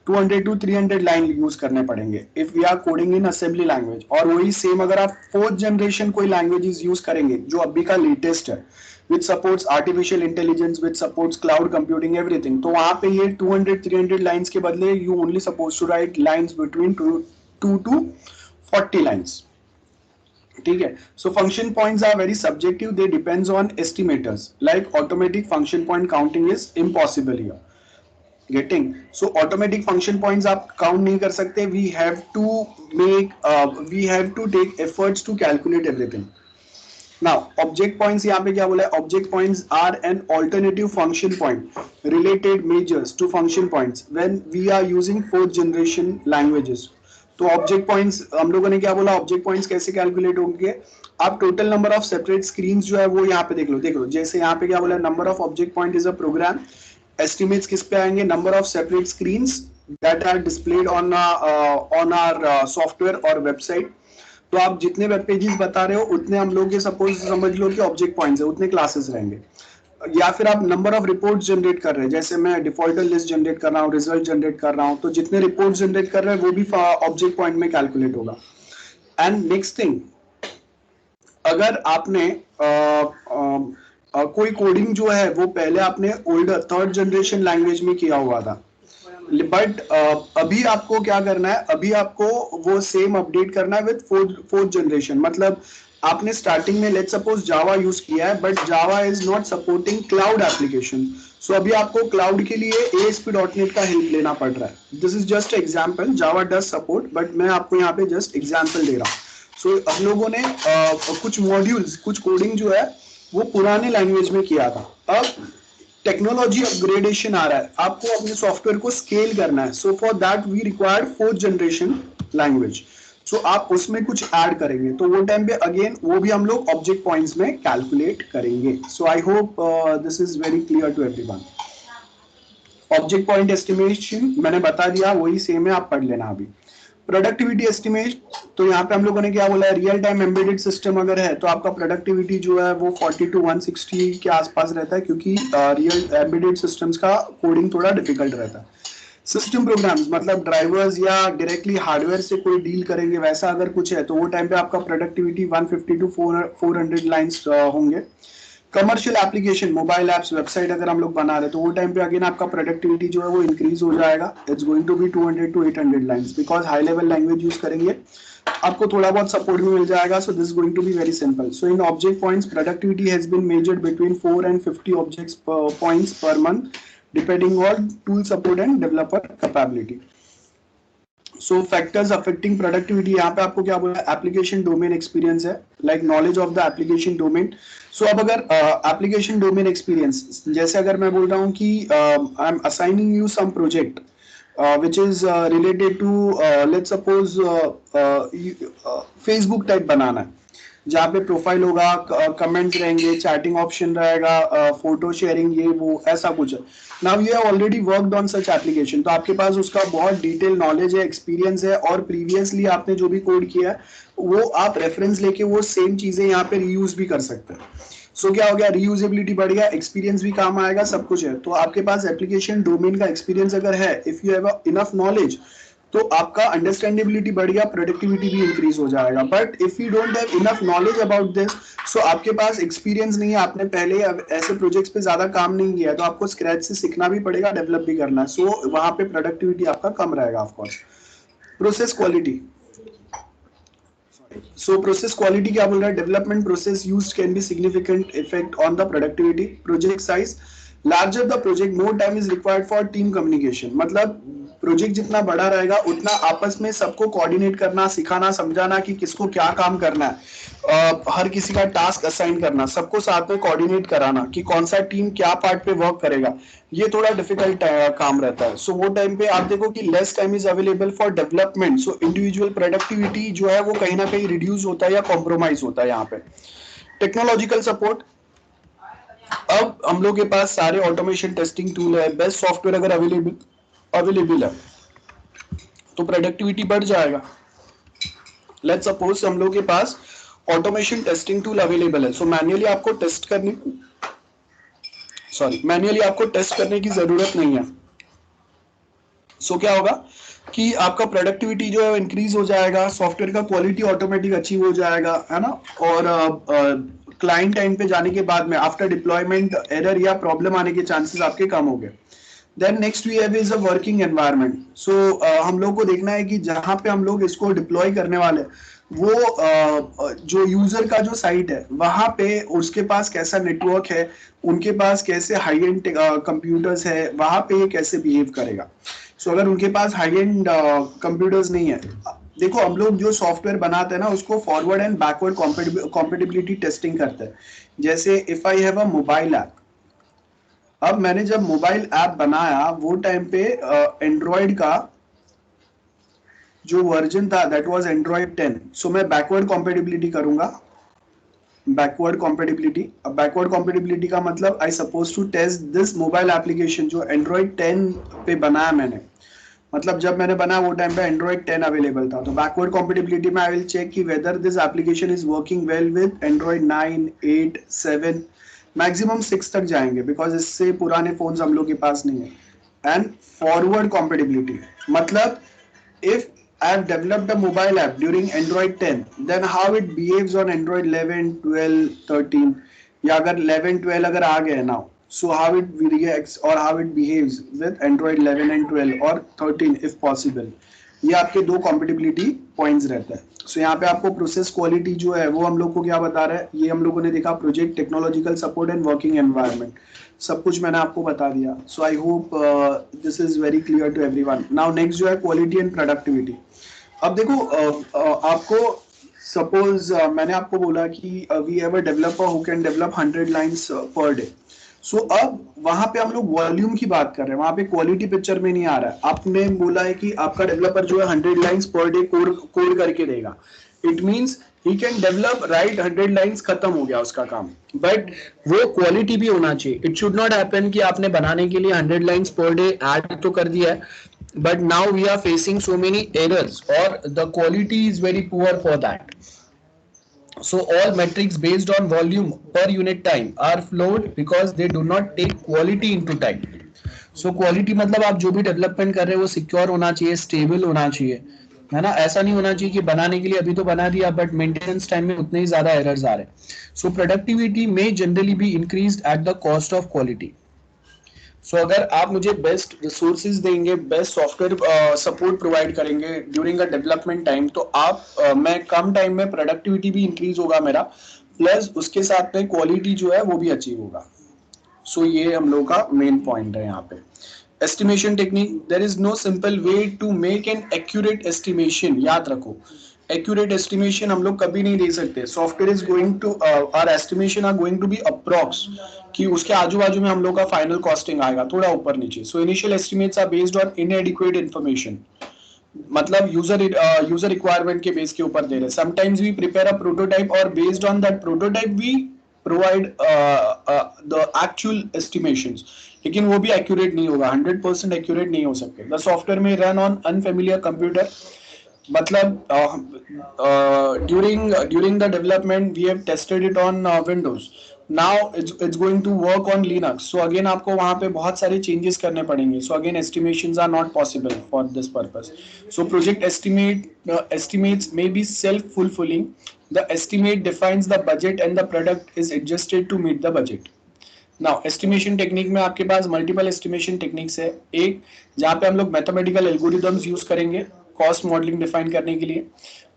200 to 300 लाइन यूज करने पड़ेंगे if we are coding in assembly language. और वही सेम अगर आप 4th जनरेशन कोई लैंग्वेजेस यूज करेंगे जो अभी का लेटेस्ट है, which supports artificial intelligence, which supports cloud computing, everything, तो वहां पे ये 200-300 लाइंस के बदले you only supposed to write lines between 2 to 40 lines। ठीक है। So function points are very subjective, they depends on estimators, like automatic function point counting is impossible here. Getting. So automatic function points आप count नहीं कर सकते, we have to take efforts to calculate everything. Now, object points यहाँ पे क्या बोला है, object points are an alternative function point related measures to function points when we are using 4th generation languages। तो object points हम लोगों ने क्या बोला, ऑब्जेक्ट पॉइंट्स कैसे कैलकुलेट होंगे, आप total number of separate screens जो है वो यहाँ पे देख लो। जैसे यहाँ पे क्या बोला, number of object point is a program, estimates किस पे आएंगे, number of separate screens that are displayed on our software और वेबसाइट। तो आप जितने वेब पेजेस बता रहे हो उतने हम लोग सपोज समझ लो कि ऑब्जेक्ट पॉइंट्स है, उतने क्लासेस रहेंगे। या फिर आप नंबर ऑफ रिपोर्ट्स जनरेट कर रहे हैं, जैसे मैं डिफॉल्टर लिस्ट जनरेट कर रहा हूँ, रिजल्ट जनरेट कर रहा हूँ, तो जितने रिपोर्ट्स जनरेट कर रहे हैं वो भी ऑब्जेक्ट पॉइंट में कैलकुलेट होगा। एंड नेक्स्ट थिंग, अगर आपने कोई कोडिंग जो है वो पहले आपने ओल्डर 3rd जनरेशन लैंग्वेज में किया हुआ था, बट अभी आपको क्या करना है, अभी आपको वो सेम अपडेट करना है विद 4th जनरेशन। मतलब आपने स्टार्टिंग में लेट्स सपोज जावा यूज किया है, but Java is not supporting cloud application. So अभी आपको क्लाउड के लिए ASP.NET का हेल्प लेना पड़ रहा है। This is just example, Java does support, but मैं आपको यहाँ पे जस्ट एग्जाम्पल दे रहा हूँ। सो हम लोगों ने कुछ मॉड्यूल्स, कुछ कोडिंग जो है वो पुराने लैंग्वेज में किया था। अब टेक्नोलॉजी अपग्रेडेशन आ रहा है, आपको अपने सॉफ्टवेयर को स्केल करना है। So for that we require 4th generation language. So आप उसमें कुछ ऐड करेंगे, तो वो टाइम पे अगेन वो भी हम लोग ऑब्जेक्ट पॉइंट्स में कैलकुलेट करेंगे। So I hope this is very clear to everyone. Object point estimation मैंने बता दिया, वही सेम है, आप पढ़ लेना अभी। प्रोडक्टिविटी एस्टिमेट, तो यहाँ पे हम लोगों ने क्या बोला है, रियल टाइम एम्बेडेड सिस्टम अगर है तो आपका प्रोडक्टिविटी जो है वो 40 to 160 के आसपास रहता है, क्योंकि रियल एम्बेडेड सिस्टम्स का कोडिंग थोड़ा डिफिकल्ट रहता है। सिस्टम प्रोग्राम्स मतलब ड्राइवर्स या डायरेक्टली हार्डवेयर से कोई डील करेंगे, वैसा अगर कुछ है तो वो टाइम पे आपका प्रोडक्टिविटी 150 to 400 लाइन्स होंगे। Commercial application, mobile apps, website अगर हम लोग बना रहे तो वो टाइम पे अगेन आपका प्रोडक्टिविटी जो है वो इंक्रीज हो जाएगा। It's going to be 200 to 800 lines, because high level language use करेंगे, आपको थोड़ा बहुत सपोर्ट भी मिल जाएगा। So this going to be very simple. So in object points productivity has been measured between 4 and 50 objects points per month depending on tool support and developer capability. So factors affecting productivity, यहाँ पे आपको क्या बोला, application domain experience है, like knowledge of the application domain. So अब अगर application domain experience, जैसे अगर मैं बोल रहा हूँ कि I am assigning you some project which is related to let's suppose Facebook type बनाना है, जहाँ पे प्रोफाइल होगा, कमेंट्स रहेंगे, चैटिंग ऑप्शन रहेगा, फोटो शेयरिंग, ये वो ऐसा कुछ है। Now you have already worked on such application, तो आपके पास उसका बहुत डिटेल नॉलेज है, एक्सपीरियंस है, और प्रीवियसली आपने जो भी कोड किया है वो आप रेफरेंस लेके वो सेम चीजें यहाँ पे रीयूज भी कर सकते हैं। सो क्या हो गया, रीयूजेबिलिटी बढ़ गया, एक्सपीरियंस भी काम आएगा, सब कुछ है। तो आपके पास एप्लीकेशन डोमेन का एक्सपीरियंस अगर है, if you have enough knowledge, तो आपका अंडरस्टैंडेबिलिटी बढ़ गया, प्रोडक्टिविटी भी इंक्रीज हो जाएगा। But if you don't have enough knowledge about this, so आपके पास एक्सपीरियंस नहीं है, आपने पहले ऐसे प्रोजेक्ट्स पे ज्यादा काम नहीं किया, तो आपको स्क्रैच से सीखना भी पड़ेगा, डेवलप भी करना है। सो वहां पे प्रोडक्टिविटी आपका कम रहेगा of course. Process quality, so process quality क्या बोल रहा है, development process used can be significant effect on the productivity, project size, larger the project more time is required for team communication, मतलब प्रोजेक्ट जितना बड़ा रहेगा उतना आपस में सबको कोऑर्डिनेट करना, सिखाना, समझाना कि किसको क्या काम करना है, हर किसी का टास्क असाइन करना, सबको साथ में कोऑर्डिनेट कराना कि कौन सा टीम क्या पार्ट पे वर्क करेगा, ये थोड़ा डिफिकल्ट काम रहता है। सो वो टाइम पे आप देखो कि less time is available for development, so individual productivity जो है वो कहीं ना कहीं रिड्यूस होता है या कॉम्प्रोमाइज होता है यहाँ पे। टेक्नोलॉजिकल सपोर्ट, अब हम लोग के पास सारे ऑटोमेशन टेस्टिंग टूल है, बेस्ट सॉफ्टवेयर अगर अवेलेबल है तो प्रोडक्टिविटी बढ़ जाएगा। लेट्स सपोज हम लोग के पास ऑटोमेशन टेस्टिंग टूल अवेलेबल है, सो मैन्युअली आपको टेस्ट करने की जरूरत नहीं है। सो क्या होगा कि आपका प्रोडक्टिविटी जो है इंक्रीज हो जाएगा, सॉफ्टवेयर का क्वालिटी ऑटोमेटिक अचीव हो जाएगा, है ना, और क्लाइंट एंड पे जाने के बाद में आफ्टर डिप्लॉयमेंट एरर या प्रॉब्लम आने के चांसेस आपके कम हो गए। Then next we have is a working environment. So हम लोग को देखना है कि जहां पे हम लोग इसको डिप्लॉय करने वाले वो जो यूजर का जो साइट है वहां पे उसके पास कैसा नेटवर्क है, उनके पास कैसे हाई एंड कंप्यूटर्स है, वहां पे ये कैसे बिहेव करेगा। सो अगर उनके पास हाई एंड कंप्यूटर्स नहीं है, देखो हम लोग जो सॉफ्टवेयर बनाते हैं ना उसको forward and backward compatibility testing करते हैं। जैसे if I have a mobile app, अब मैंने जब मोबाइल ऐप बनाया वो टाइम पे एंड्रॉइड का जो वर्जन था दैट वाज एंड्रॉइड 10, सो मैं बैकवर्ड कॉम्पेटिबिलिटी करूंगा। बैकवर्ड कॉम्पेटिबिलिटी, अब बैकवर्ड कॉम्पेटिबिलिटी का मतलब I suppose to test this mobile application जो एंड्रॉइड 10 पे बनाया मैंने, मतलब जब मैंने बनाया वो टाइम पे एंड्रॉइड 10 अवेलेबल था, तो बैकवर्ड कॉम्पेटिबिलिटी में आई विल चेक कि whether this application is working well with Android 9, 8, 7, maximum 6 तक जाएंगे बिकॉज इससे पुराने फोन्स हम लोग के पास नहीं है। एंड फॉरवर्ड कॉम्पेटिबिलिटी मतलब if I have developed a mobile app during Android 10, then how it behaves on Android 11, 12, 13, या अगर 11, 12 अगर आ गए now, so how it reacts or how it behaves with Android 11 and 12 or 13 if possible। ये आपके दो compatibility points रहता है। so यहाँ पे आपको प्रोसेस क्वालिटी जो है वो हम लोग को क्या बता रहा है, ये हम लोगों ने देखा project, technological support and working environment, सब कुछ मैंने आपको बता दिया। So I hope this is very clear to everyone. Now next जो है क्वालिटी एंड प्रोडक्टिविटी। अब देखो आपको सपोज मैंने आपको बोला कि we have a developer who can develop 100 lines per day. So अब वहां पे हम लोग वॉल्यूम की बात कर रहे हैं, वहां पे क्वालिटी पिक्चर में नहीं आ रहा है। आपने बोला है कि आपका डेवलपर जो है 100 लाइंस पर डे कोड करके देगा, it means he can develop right 100 lines, खत्म हो गया उसका काम, बट वो क्वालिटी भी होना चाहिए। इट शुड नॉट हैपन कि आपने बनाने के लिए 100 लाइंस पर डे ऐड तो कर दिया है, but now we are facing so many errors or the quality is very poor for that. So all metrics based on volume per unit time are flawed because they do not take quality into time. So quality मतलब आप जो भी development कर रहे हो वो secure होना चाहिए, स्टेबल होना चाहिए, है ना। ऐसा नहीं होना चाहिए कि बनाने के लिए अभी तो बना दिया बट मेंटेनेंस टाइम में उतने ही ज्यादा एरर्स आ रहे हैं। सो प्रोडक्टिविटी में generally be increased at the cost of quality. So अगर आप मुझे बेस्ट रिसोर्सेज देंगे, बेस्ट सॉफ्टवेयर सपोर्ट प्रोवाइड करेंगे ड्यूरिंग अ डेवलपमेंट टाइम, तो आप मैं कम टाइम में प्रोडक्टिविटी भी इंक्रीज होगा मेरा, प्लस उसके साथ में क्वालिटी जो है वो भी अचीव होगा। सो ये हम लोग का मेन पॉइंट है यहाँ पे। Estimation technique, there is no simple way to make an accurate estimation. याद रखो एक्यूरेट एस्टिमेशन हम लोग कभी नहीं दे सकते। Software is going to our estimation are going to be approx, कि उसके आजू बाजू में हम लोग का फाइनल कॉस्टिंग आएगा थोड़ा ऊपर नीचे। So initial estimates are based on inadequate information, मतलब यूजर रिक्वायरमेंट के बेस के ऊपर दे रहे हैं। Sometimes we prepare a prototype और based on that prototype we provide the actual estimations, लेकिन वो भी एक्यूरेट नहीं होगा, 100% एक्यूरेट नहीं हो सकते। द सॉफ्टवेयर में रन ऑन अनफेमिलियर कंप्यूटर, मतलब during the development we have tested it on Windows, now it's going to work on Linux, so again आपको वहां पे बहुत सारे changes करने पड़ेंगे। so again estimations are not possible for this purpose. so project estimates may be self-fulfilling. the estimate defines the budget and the product is adjusted to meet the budget. Now estimation technique में आपके पास multiple estimation techniques है। एक जहां पे हम लोग mathematical algorithms use करेंगे cost modelling define करने के लिए,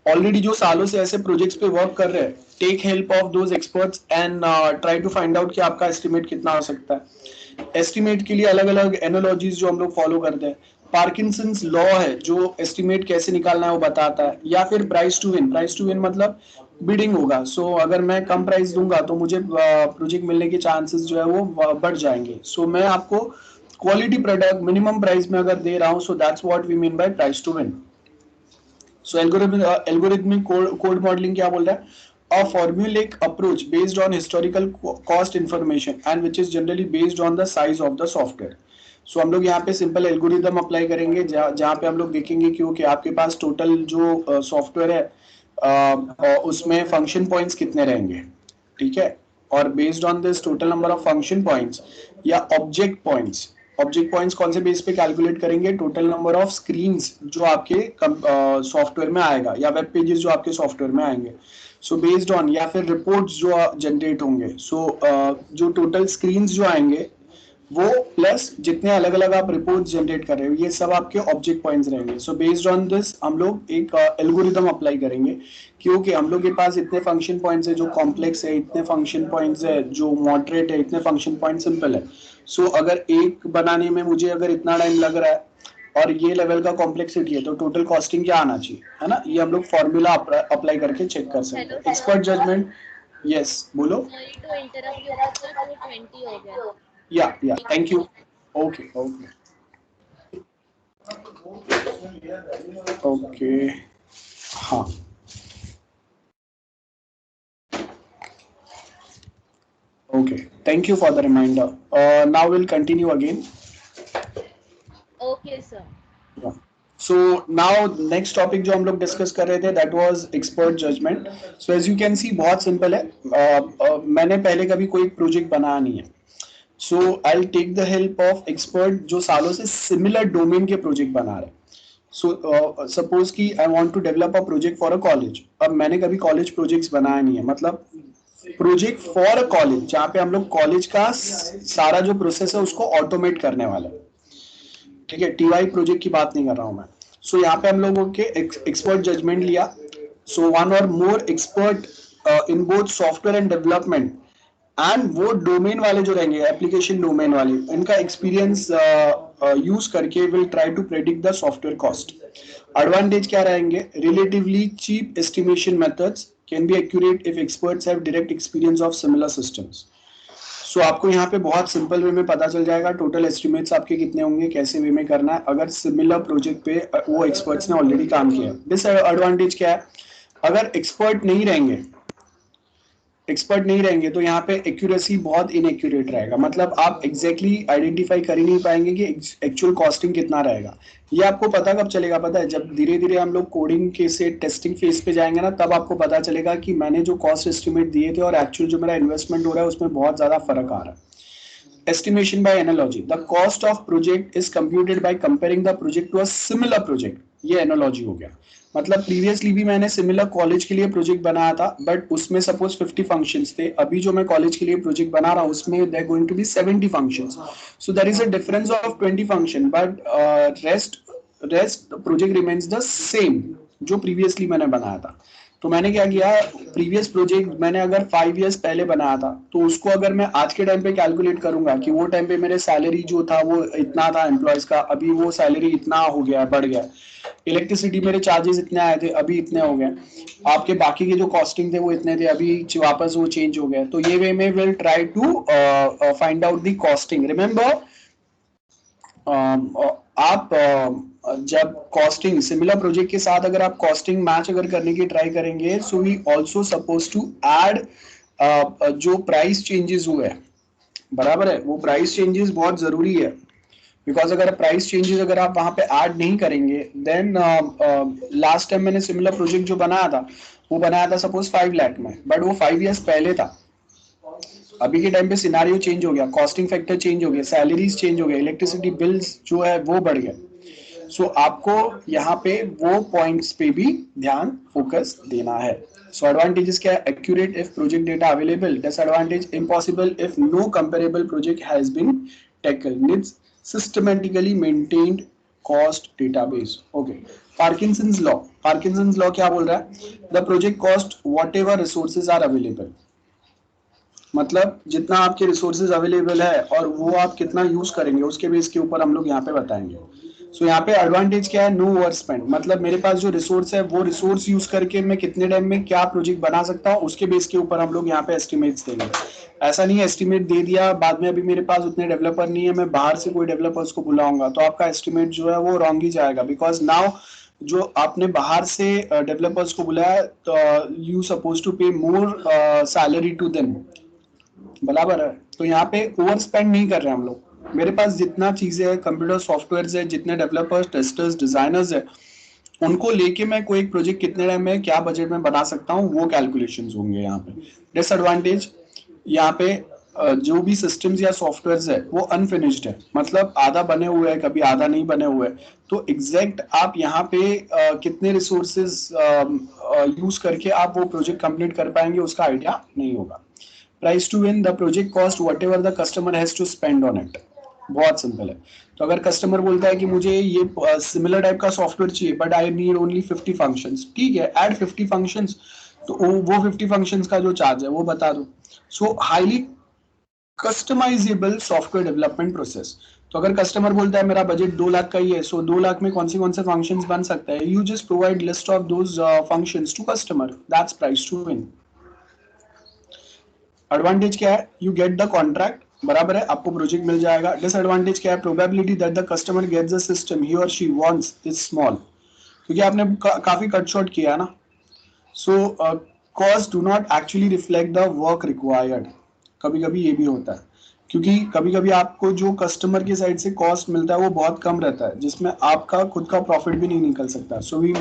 ऑलरेडी जो सालों से ऐसे प्रोजेक्ट्स पे वर्क कर रहे हैं, take help of those experts and try to find out कि आपका एस्टिमेट कितना हो सकता है। एस्टिमेट के लिए अलग अलग एनालॉजीज जो हम लोग फॉलो करते हैं। पार्किंसंस लॉ है जो एस्टिमेट कैसे निकालना है वो बताता है, या फिर price to win. Price to win मतलब बिडिंग होगा। सो अगर मैं कम प्राइस दूंगा तो मुझे प्रोजेक्ट मिलने के चांसेस जो है वो बढ़ जाएंगे। सो मैं आपको क्वालिटी प्रोडक्ट मिनिमम प्राइस में अगर दे रहा हूँ, so that's what we mean by price to win. So algorithmic code modelling क्या बोल रहा है? A formulaic approach based on historical cost information and which is generally based on the size of the software. सो हम लोग यहाँ पे simple algorithm apply करेंगे जहाँ पे हम लोग देखेंगे क्योंकि आपके पास टोटल जो सॉफ्टवेयर है उसमें फंक्शन पॉइंट्स कितने रहेंगे, ठीक है। और based on this total number of function points या ऑब्जेक्ट पॉइंट्स, ऑब्जेक्ट पॉइंट्स कौन से बेस पे कैलकुलेट करेंगे? टोटल नंबर ऑफ स्क्रीन्स जो आपके सॉफ्टवेयर में आएगा या वेब पेजेस जो आपके सॉफ्टवेयर में आएंगे। सो बेस्ड ऑन, या फिर रिपोर्ट्स जो जनरेट होंगे। सो जो टोटल स्क्रीन्स जो आएंगे वो प्लस जितने अलग अलग आप रिपोर्ट्स जनरेट कर रहे हो, ये सब आपके ऑब्जेक्ट पॉइंट्स रहेंगे। सो बेस्ड ऑन दिस हम लोग एक एल्गोरिदम अप्लाई करेंगे क्योंकि हम लोग के पास इतने फंक्शन पॉइंट्स है जो कॉम्प्लेक्स है, इतने फंक्शन पॉइंट्स है जो मॉडरेट है, इतने फंक्शन पॉइंट सिंपल है। सो अगर एक बनाने में मुझे अगर इतना टाइम लग रहा है और ये लेवल का कॉम्प्लेक्सिटी है तो टोटल कॉस्टिंग क्या आना चाहिए, है ना। ये हम लोग फॉर्मूला अप्लाई करके चेक कर सकते हैं। Expert judgement. यस बोलो। Sorry to interrupt you, but sir 220 हो गया। Yeah thank you. Okay okay okay. हाँ okay, thank you for the reminder. Now we'll continue again. Okay sir. Yeah. So now next topic जो हम लोग discuss कर रहे थे that was expert judgment. So as you can see बहुत simple है। मैंने पहले कभी कोई प्रोजेक्ट बनाया नहीं है। So I'll take the help of expert जो सालों से सिमिलर डोमेन के प्रोजेक्ट बना रहे हैं। सो सपोज कि I want to develop a project for a college. अब मैंने कभी कॉलेज प्रोजेक्ट्स बनाया नहीं है, मतलब प्रोजेक्ट फॉर अ कॉलेज जहाँ पे हम लोग कॉलेज का सारा जो प्रोसेस है उसको ऑटोमेट करने वाला है, ठीक है। टीवाई प्रोजेक्ट की बात नहीं कर रहा हूं मैं। सो यहाँ पे हम लोगों के एक्सपर्ट जजमेंट लिया। So one or more expert in both software and development, and वो डोमेन वाले जो रहेंगे, एप्लीकेशन डोमेन वाले, इनका एक्सपीरियंस यूज करके will try to predict the software cost. Advantage क्या रहेंगे? Relatively cheap estimation methods can be accurate if experts have direct experience of similar systems. So आपको यहाँ पे बहुत सिंपल वे में पता चल जाएगा टोटल एस्टिमेट्स आपके कितने होंगे, कैसे वे में करना है, अगर सिमिलर प्रोजेक्ट पे वो एक्सपर्ट्स ने ऑलरेडी काम किया है। डिसएडवांटेज क्या है? अगर एक्सपर्ट नहीं रहेंगे तो यहाँ पे एक्यूरेसी बहुत इनएक्यूरेट रहेगा, मतलब आप एग्जैक्टली आइडेंटिफाई कर ही नहीं पाएंगे कि एक्चुअल कॉस्टिंग कितना रहेगा। ये आपको पता कब चलेगा? पता है जब धीरे धीरे हम लोग कोडिंग के से टेस्टिंग फेज पे जाएंगे ना, तब आपको पता चलेगा कि मैंने जो कॉस्ट एस्टिमेट दिए थे और एक्चुअल जो मेरा इन्वेस्टमेंट हो रहा है उसमें बहुत ज्यादा फर्क आ रहा है। Estimation by analogy. The cost of project is computed by comparing the project to a similar project. ये analogy हो गया। मतलब प्रीवियसली भी मैंने सिमिलर कॉलेज के लिए प्रोजेक्ट बनाया था, बट उसमें सपोज 50 फंक्शंस थे। अभी जो मैं कॉलेज के लिए प्रोजेक्ट बना रहा हूँ उसमें there going to be 70 functions. So there is a difference of 20 function, but rest project remains the same जो प्रीवियसली मैंने बनाया था। तो मैंने क्या किया, प्रीवियस प्रोजेक्ट मैंने अगर 5 इयर्स पहले बनाया था तो उसको अगर मैं आज के टाइम पे कैलकुलेट करूंगा कि वो टाइम पे मेरे सैलरी जो था वो इतना था एम्प्लॉयज का, अभी वो सैलरी इतना हो गया, बढ़ गया। इलेक्ट्रिसिटी मेरे चार्जेस इतने आए थे, अभी इतने हो गए। आपके बाकी के जो कॉस्टिंग थे वो इतने थे, अभी वापस वो चेंज हो गए। तो ये वे में will try to find out the costing. Remember आप जब कॉस्टिंग सिमिलर प्रोजेक्ट के साथ अगर आप कॉस्टिंग मैच अगर करने की ट्राई करेंगे, so we also suppose to add जो प्राइस चेंजेस हुए, बराबर है, वो प्राइस चेंजेस बहुत जरूरी है। बिकॉज अगर प्राइस चेंजेस अगर आप वहां पे ऐड नहीं करेंगे, देन लास्ट टाइम मैंने सिमिलर प्रोजेक्ट जो बनाया था वो बनाया था सपोज 5 लाख में, बट वो 5 इयर्स पहले था। अभी के टाइम पे सिनारियो चेंज हो गया, कॉस्टिंग फैक्टर चेंज हो गया, सैलरीज चेंज हो गए, इलेक्ट्रिसिटी बिल्स जो है वो बढ़ गए। सो आपको यहाँ पे वो पॉइंट्स पे भी ध्यान फोकस देना है। सो एडवांटेजेस क्या है? Accurate if project data available. Disadvantage impossible if no comparable project has been tackle, needs systematically maintained cost database. Okay, Parkinson's law, Parkinson's law क्या बोल रहा है? The project cost whatever resources are available, मतलब जितना आपके resources available है और वो आप कितना यूज करेंगे उसके बेस के ऊपर हम लोग यहाँ पे बताएंगे। सो यहाँ पे एडवांटेज क्या है? नो ओवर स्पेंड, मतलब मेरे पास जो रिसोर्स है वो रिसोर्स यूज करके मैं कितने टाइम में क्या प्रोजेक्ट बना सकता हूँ उसके बेस के ऊपर हम लोग यहाँ पे एस्टिमेट्स देंगे। ऐसा नहीं है एस्टिमेट दे दिया बाद में अभी मेरे पास उतने डेवलपर नहीं है, मैं बाहर से कोई डेवलपर्स को बुलाऊंगा तो आपका एस्टिमेट जो है वो रॉन्ग ही जाएगा, बिकॉज नाउ जो आपने बाहर से डेवलपर्स को बुलाया तो यू सपोज टू पे मोर सैलरी टू देम, बराबर है। तो यहाँ पे ओवर स्पेंड नहीं कर रहे हम लोग, मेरे पास जितना चीजें है, कंप्यूटर सॉफ्टवेयर है, जितने डेवलपर्स, टेस्टर्स, डिजाइनर्स है, उनको लेके मैं कोई प्रोजेक्ट कितने टाइम में क्या बजट में बना सकता हूँ वो कैलकुलेशंस होंगे यहाँ पे। डिसएडवांटेज यहाँ पे जो भी सिस्टम्स या सॉफ्टवेयर है वो अनफिनिश्ड है, मतलब आधा बने हुए हैं, कभी आधा नहीं बने हुए, तो एग्जैक्ट आप यहाँ पे कितने रिसोर्सेज यूज करके आप वो प्रोजेक्ट कंप्लीट कर पाएंगे उसका आइडिया नहीं होगा। Price to win, the project cost whatever the customer has to spend on it, बहुत सिंपल है। तो अगर कस्टमर बोलता है कि मुझे ये सिमिलर टाइप का सॉफ्टवेयर चाहिए but I need only 50 functions, ठीक है ऐड 50 फंक्शंस, तो वो 50 फंक्शंस का जो चार्ज है वो बता दो। So highly customizable software development process. तो अगर कस्टमर बोलता है मेरा बजट 2 लाख का ही है, सो 2 लाख में कौन से फंक्शंस बन सकता है, you just provide list of those functions to customer, that's price to win. Advantage क्या है? यू गेट द कॉन्ट्रैक्ट, बराबर है, आपको प्रोजेक्ट मिल जाएगा। डिसएडवांटेज क्या है? Probability that the customer gets the system he or she wants is small, क्योंकि आपने काफी कट शॉर्ट किया है ना। So cost do not actually reflect the work required, कभी कभी ये भी होता है, क्योंकि कभी कभी आपको जो कस्टमर की साइड से कॉस्ट मिलता है वो बहुत कम रहता है जिसमें आपका खुद का प्रॉफिट भी नहीं निकल सकता। So we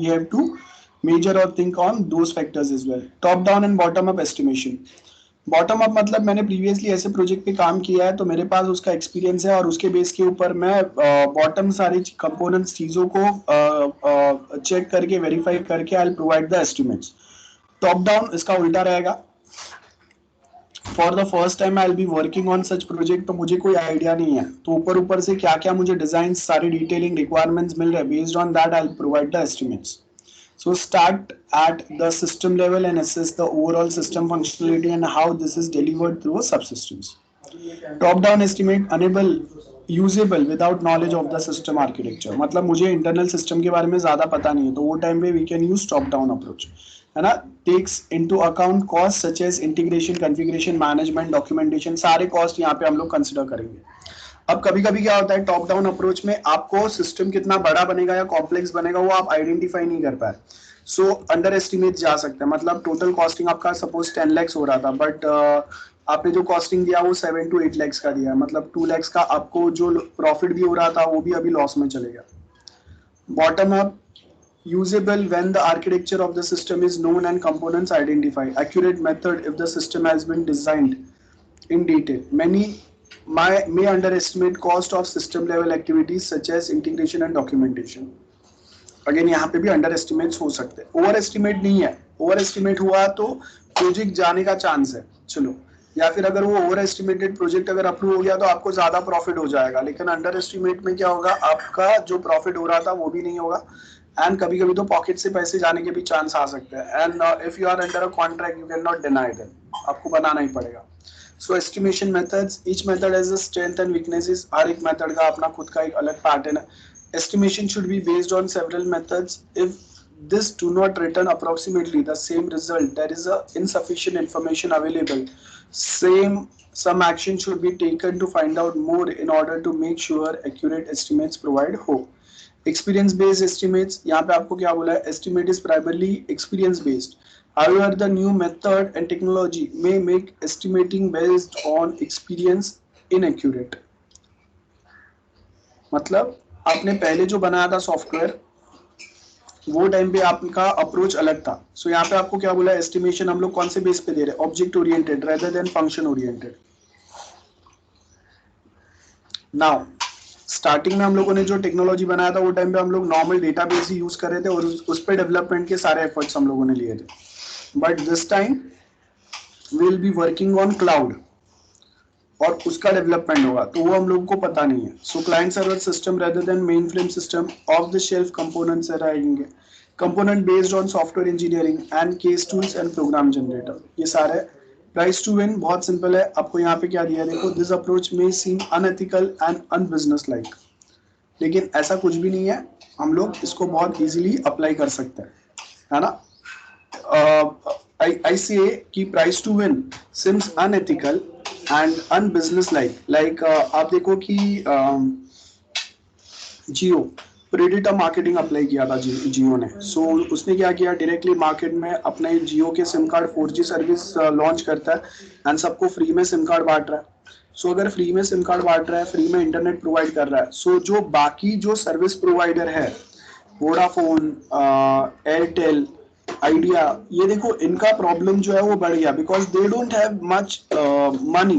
have to measure or think on those factors as well. Top down and bottom up estimation. Bottom up मतलब मैंने प्रीवियसली ऐसे प्रोजेक्ट पे काम किया है तो मेरे पास उसका एक्सपीरियंस है और उसके बेस के ऊपर मैं बॉटम सारी कंपोनेंट्स चीजों को चेक करके वेरीफाई करके I will provide the estimates. Top down इसका उल्टा रहेगा। For the first time I will be working on such project, तो मुझे कोई आइडिया नहीं है, तो ऊपर ऊपर से क्या क्या मुझे डिजाइन सारी डिटेलिंग रिक्वायरमेंट्स मिल रहे हैं, based on that I will provide the estimates. So start at the system level and assess the overall system functionality and how this is delivered through subsystems. Top-down estimate enable usable without knowledge of the system architecture. मतलब मुझे internal system के बारे में ज़्यादा पता नहीं है, तो वो टाइम पे we can use top-down approach, है ना। Takes into account costs such as integration, configuration, management, documentation, सारे cost यहाँ पे हम लोग consider करेंगे। अब कभी कभी क्या होता है टॉप डाउन अप्रोच में आपको सिस्टम कितना बड़ा बनेगा या कॉम्प्लेक्स बनेगा वो आप आइडेंटिफाई नहीं कर पाए, सो अंडर एस्टिमेट जा सकते हैं। मतलब टोटल कॉस्टिंग आपका सपोज 10 lakhs हो रहा था बट आपने जो कॉस्टिंग दिया वो 7 to 8 lakhs का दिया, मतलब 2 lakhs का आपको जो प्रॉफिट भी हो रहा था वो भी अभी लॉस में चलेगा। Bottom up usable when the architecture of the system is known and components identified, accurate method if the system has been designed in detail. Many may underestimate cost of system level activities such as integration and documentation. Again यहाँ पे भी under estimate हो सकते हैं, over estimate नहीं है। Over estimate हुआ तो प्रोजेक्ट जाने का चांस है, चलो, या फिर अगर वो ओवर एस्टिमेटेड प्रोजेक्ट अगर अप्रूव हो गया तो आपको ज्यादा प्रॉफिट हो जाएगा, लेकिन अंडर एस्टिमेट में क्या होगा, आपका जो प्रॉफिट हो रहा था वो भी नहीं होगा एंड कभी कभी तो पॉकेट से पैसे जाने के भी चांस आ सकते हैं। And if you are under a contract you can not deny that, आपको बनाना ही पड़ेगा। So estimation methods, each method has a strength and weaknesses, हर एक मेथड का अपना खुद का एक अलग पैटर्न है। Estimation should be based on several methods. If this do not return approximately the same result, there is a insufficient information available. Some action should be taken to find out more in order to make sure accurate estimates provide hope. Experience based estimates, यहाँ पे आपको क्या बोला है, estimate is primarily experience based. However, the new method and technology may make estimating based on experience inaccurate. मतलब आपने पहले जो बनाया था सॉफ्टवेयर वो टाइम पे आपका अप्रोच अलग था। सो यहाँ पे आपको क्या बोला, एस्टिमेशन हम लोग कौन से बेस पे दे रहे हैं, object oriented rather than function oriented. Now starting में हम लोगों ने जो टेक्नोलॉजी बनाया था वो टाइम पे हम लोग नॉर्मल डेटाबेस ही यूज कर रहे थे और उस पे डेवलपमेंट के सारे एफर्ट्स हम लोगों ने लिए थे। But this time we will be working on cloud. और उसका डेवलपमेंट होगा, तो वो हम लोगों को पता नहीं है। So client server system rather than main frame system off the shelf components रहेंगे, component based on software engineering and case tools and program generator, ये सारे। प्राइस टू विन बहुत सिंपल है, आपको यहाँ पे क्या दिया है देखो, दिस अप्रोच में सीम अनएथिकल एंड अनबिजनेस लाइक, लेकिन ऐसा कुछ भी नहीं है, हम लोग इसको बहुत इजीली अप्लाई कर सकते हैं, है ना। I say कि price to win seems unethical and unbusiness like आप देखो कि जियो प्रेडिटा मार्केटिंग अप्लाई किया था जियो ने। सो उसने क्या किया, डायरेक्टली मार्केट में अपने जियो के SIM card 4G service launch करता है एंड सबको फ्री में सिम कार्ड बांट रहा है। सो अगर फ्री में सिम कार्ड बांट रहा है, फ्री में इंटरनेट प्रोवाइड कर रहा है, सो जो बाकी जो सर्विस प्रोवाइडर है, वोडाफोन, एयरटेल, आइडिया, ये देखो इनका प्रॉब्लम जो है वो बढ़ गया, because they don't have much money,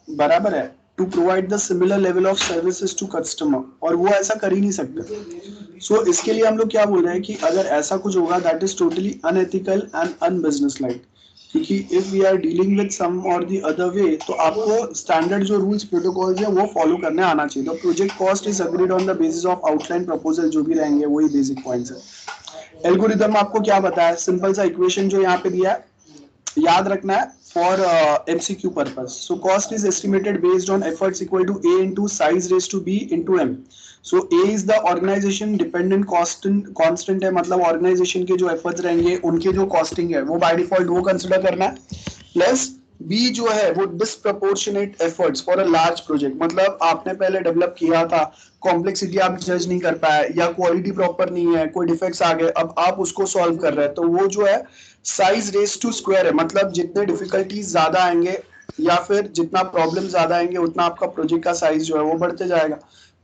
बराबर है, to provide the similar level of services to customer, और वो ऐसा कर ही नहीं सकते। सो इसके लिए हम लोग क्या बोल रहे हैं कि अगर ऐसा कुछ होगा that is totally unethical and unbusinesslike, क्योंकि if we are dealing with some or the other way, तो आपको स्टैंडर्ड जो रूल्स प्रोटोकॉल्स है वो फॉलो करने आना चाहिए। The project cost is agreed on the basis of outline proposal, जो भी रहेंगे वही बेसिक पॉइंट्स है। एल्गोरिथम आपको क्या बताया, सिंपल सा इक्वेशन जो यहाँ पे दिया है, याद रखना है for MCQ purpose. So cost is estimated based on efforts equal to A into size raised to B into M। सो A is the organisation dependent constant है, मतलब ऑर्गेनाइजेशन के जो एफर्ट्स रहेंगे उनके जो कॉस्टिंग है वो बाय डिफॉल्ट वो कंसिडर करना है, प्लस B जो है वो disproportionate efforts for a large project, मतलब आपने पहले डेवलप किया था, कॉम्प्लेक्सिटी आप जज नहीं कर पाए या क्वालिटी प्रॉपर नहीं है, कोई डिफेक्ट्स आ गए, अब आप उसको सॉल्व कर रहे हैं, तो वो जो है साइज रेस टू स्क्वायर है, मतलब जितने डिफिकल्टीज ज्यादा आएंगे या फिर जितना प्रॉब्लम ज्यादा आएंगे उतना आपका प्रोजेक्ट का साइज जो है वो बढ़ते जाएगा।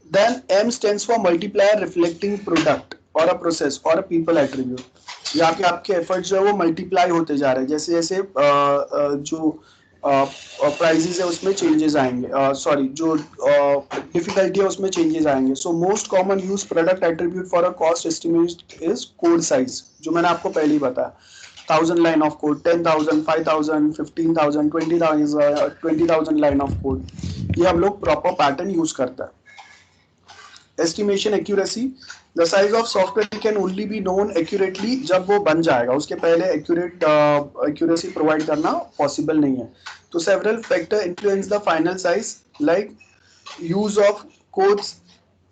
Then M stands for multiplier reflecting product और अ प्रोसेस और अ पीपल एट्रीब्यूट, यहाँ पे आपके एफर्ट जो है वो मल्टीप्लाई होते जा रहे हैं, जैसे जैसे जो प्राइजेस है उसमें चेंजेस आएंगे, सॉरी जो डिफिकल्टी है उसमें चेंजेस आएंगे। So most common use product attribute for a cost estimate is code size, जो मैंने आपको पहले ही बताया, 1000 line of code, 10,000, 5,000, 15,000, 20,000 line of code, ये हम लोग प्रॉपर पैटर्न यूज करता है। Estimation accuracy, the size of software can only be known accurately जब वो बन जाएगा, उसके पहले एक्यूरेसी प्रोवाइड करना पॉसिबल नहीं है। तो several factor influence the final size like use of codes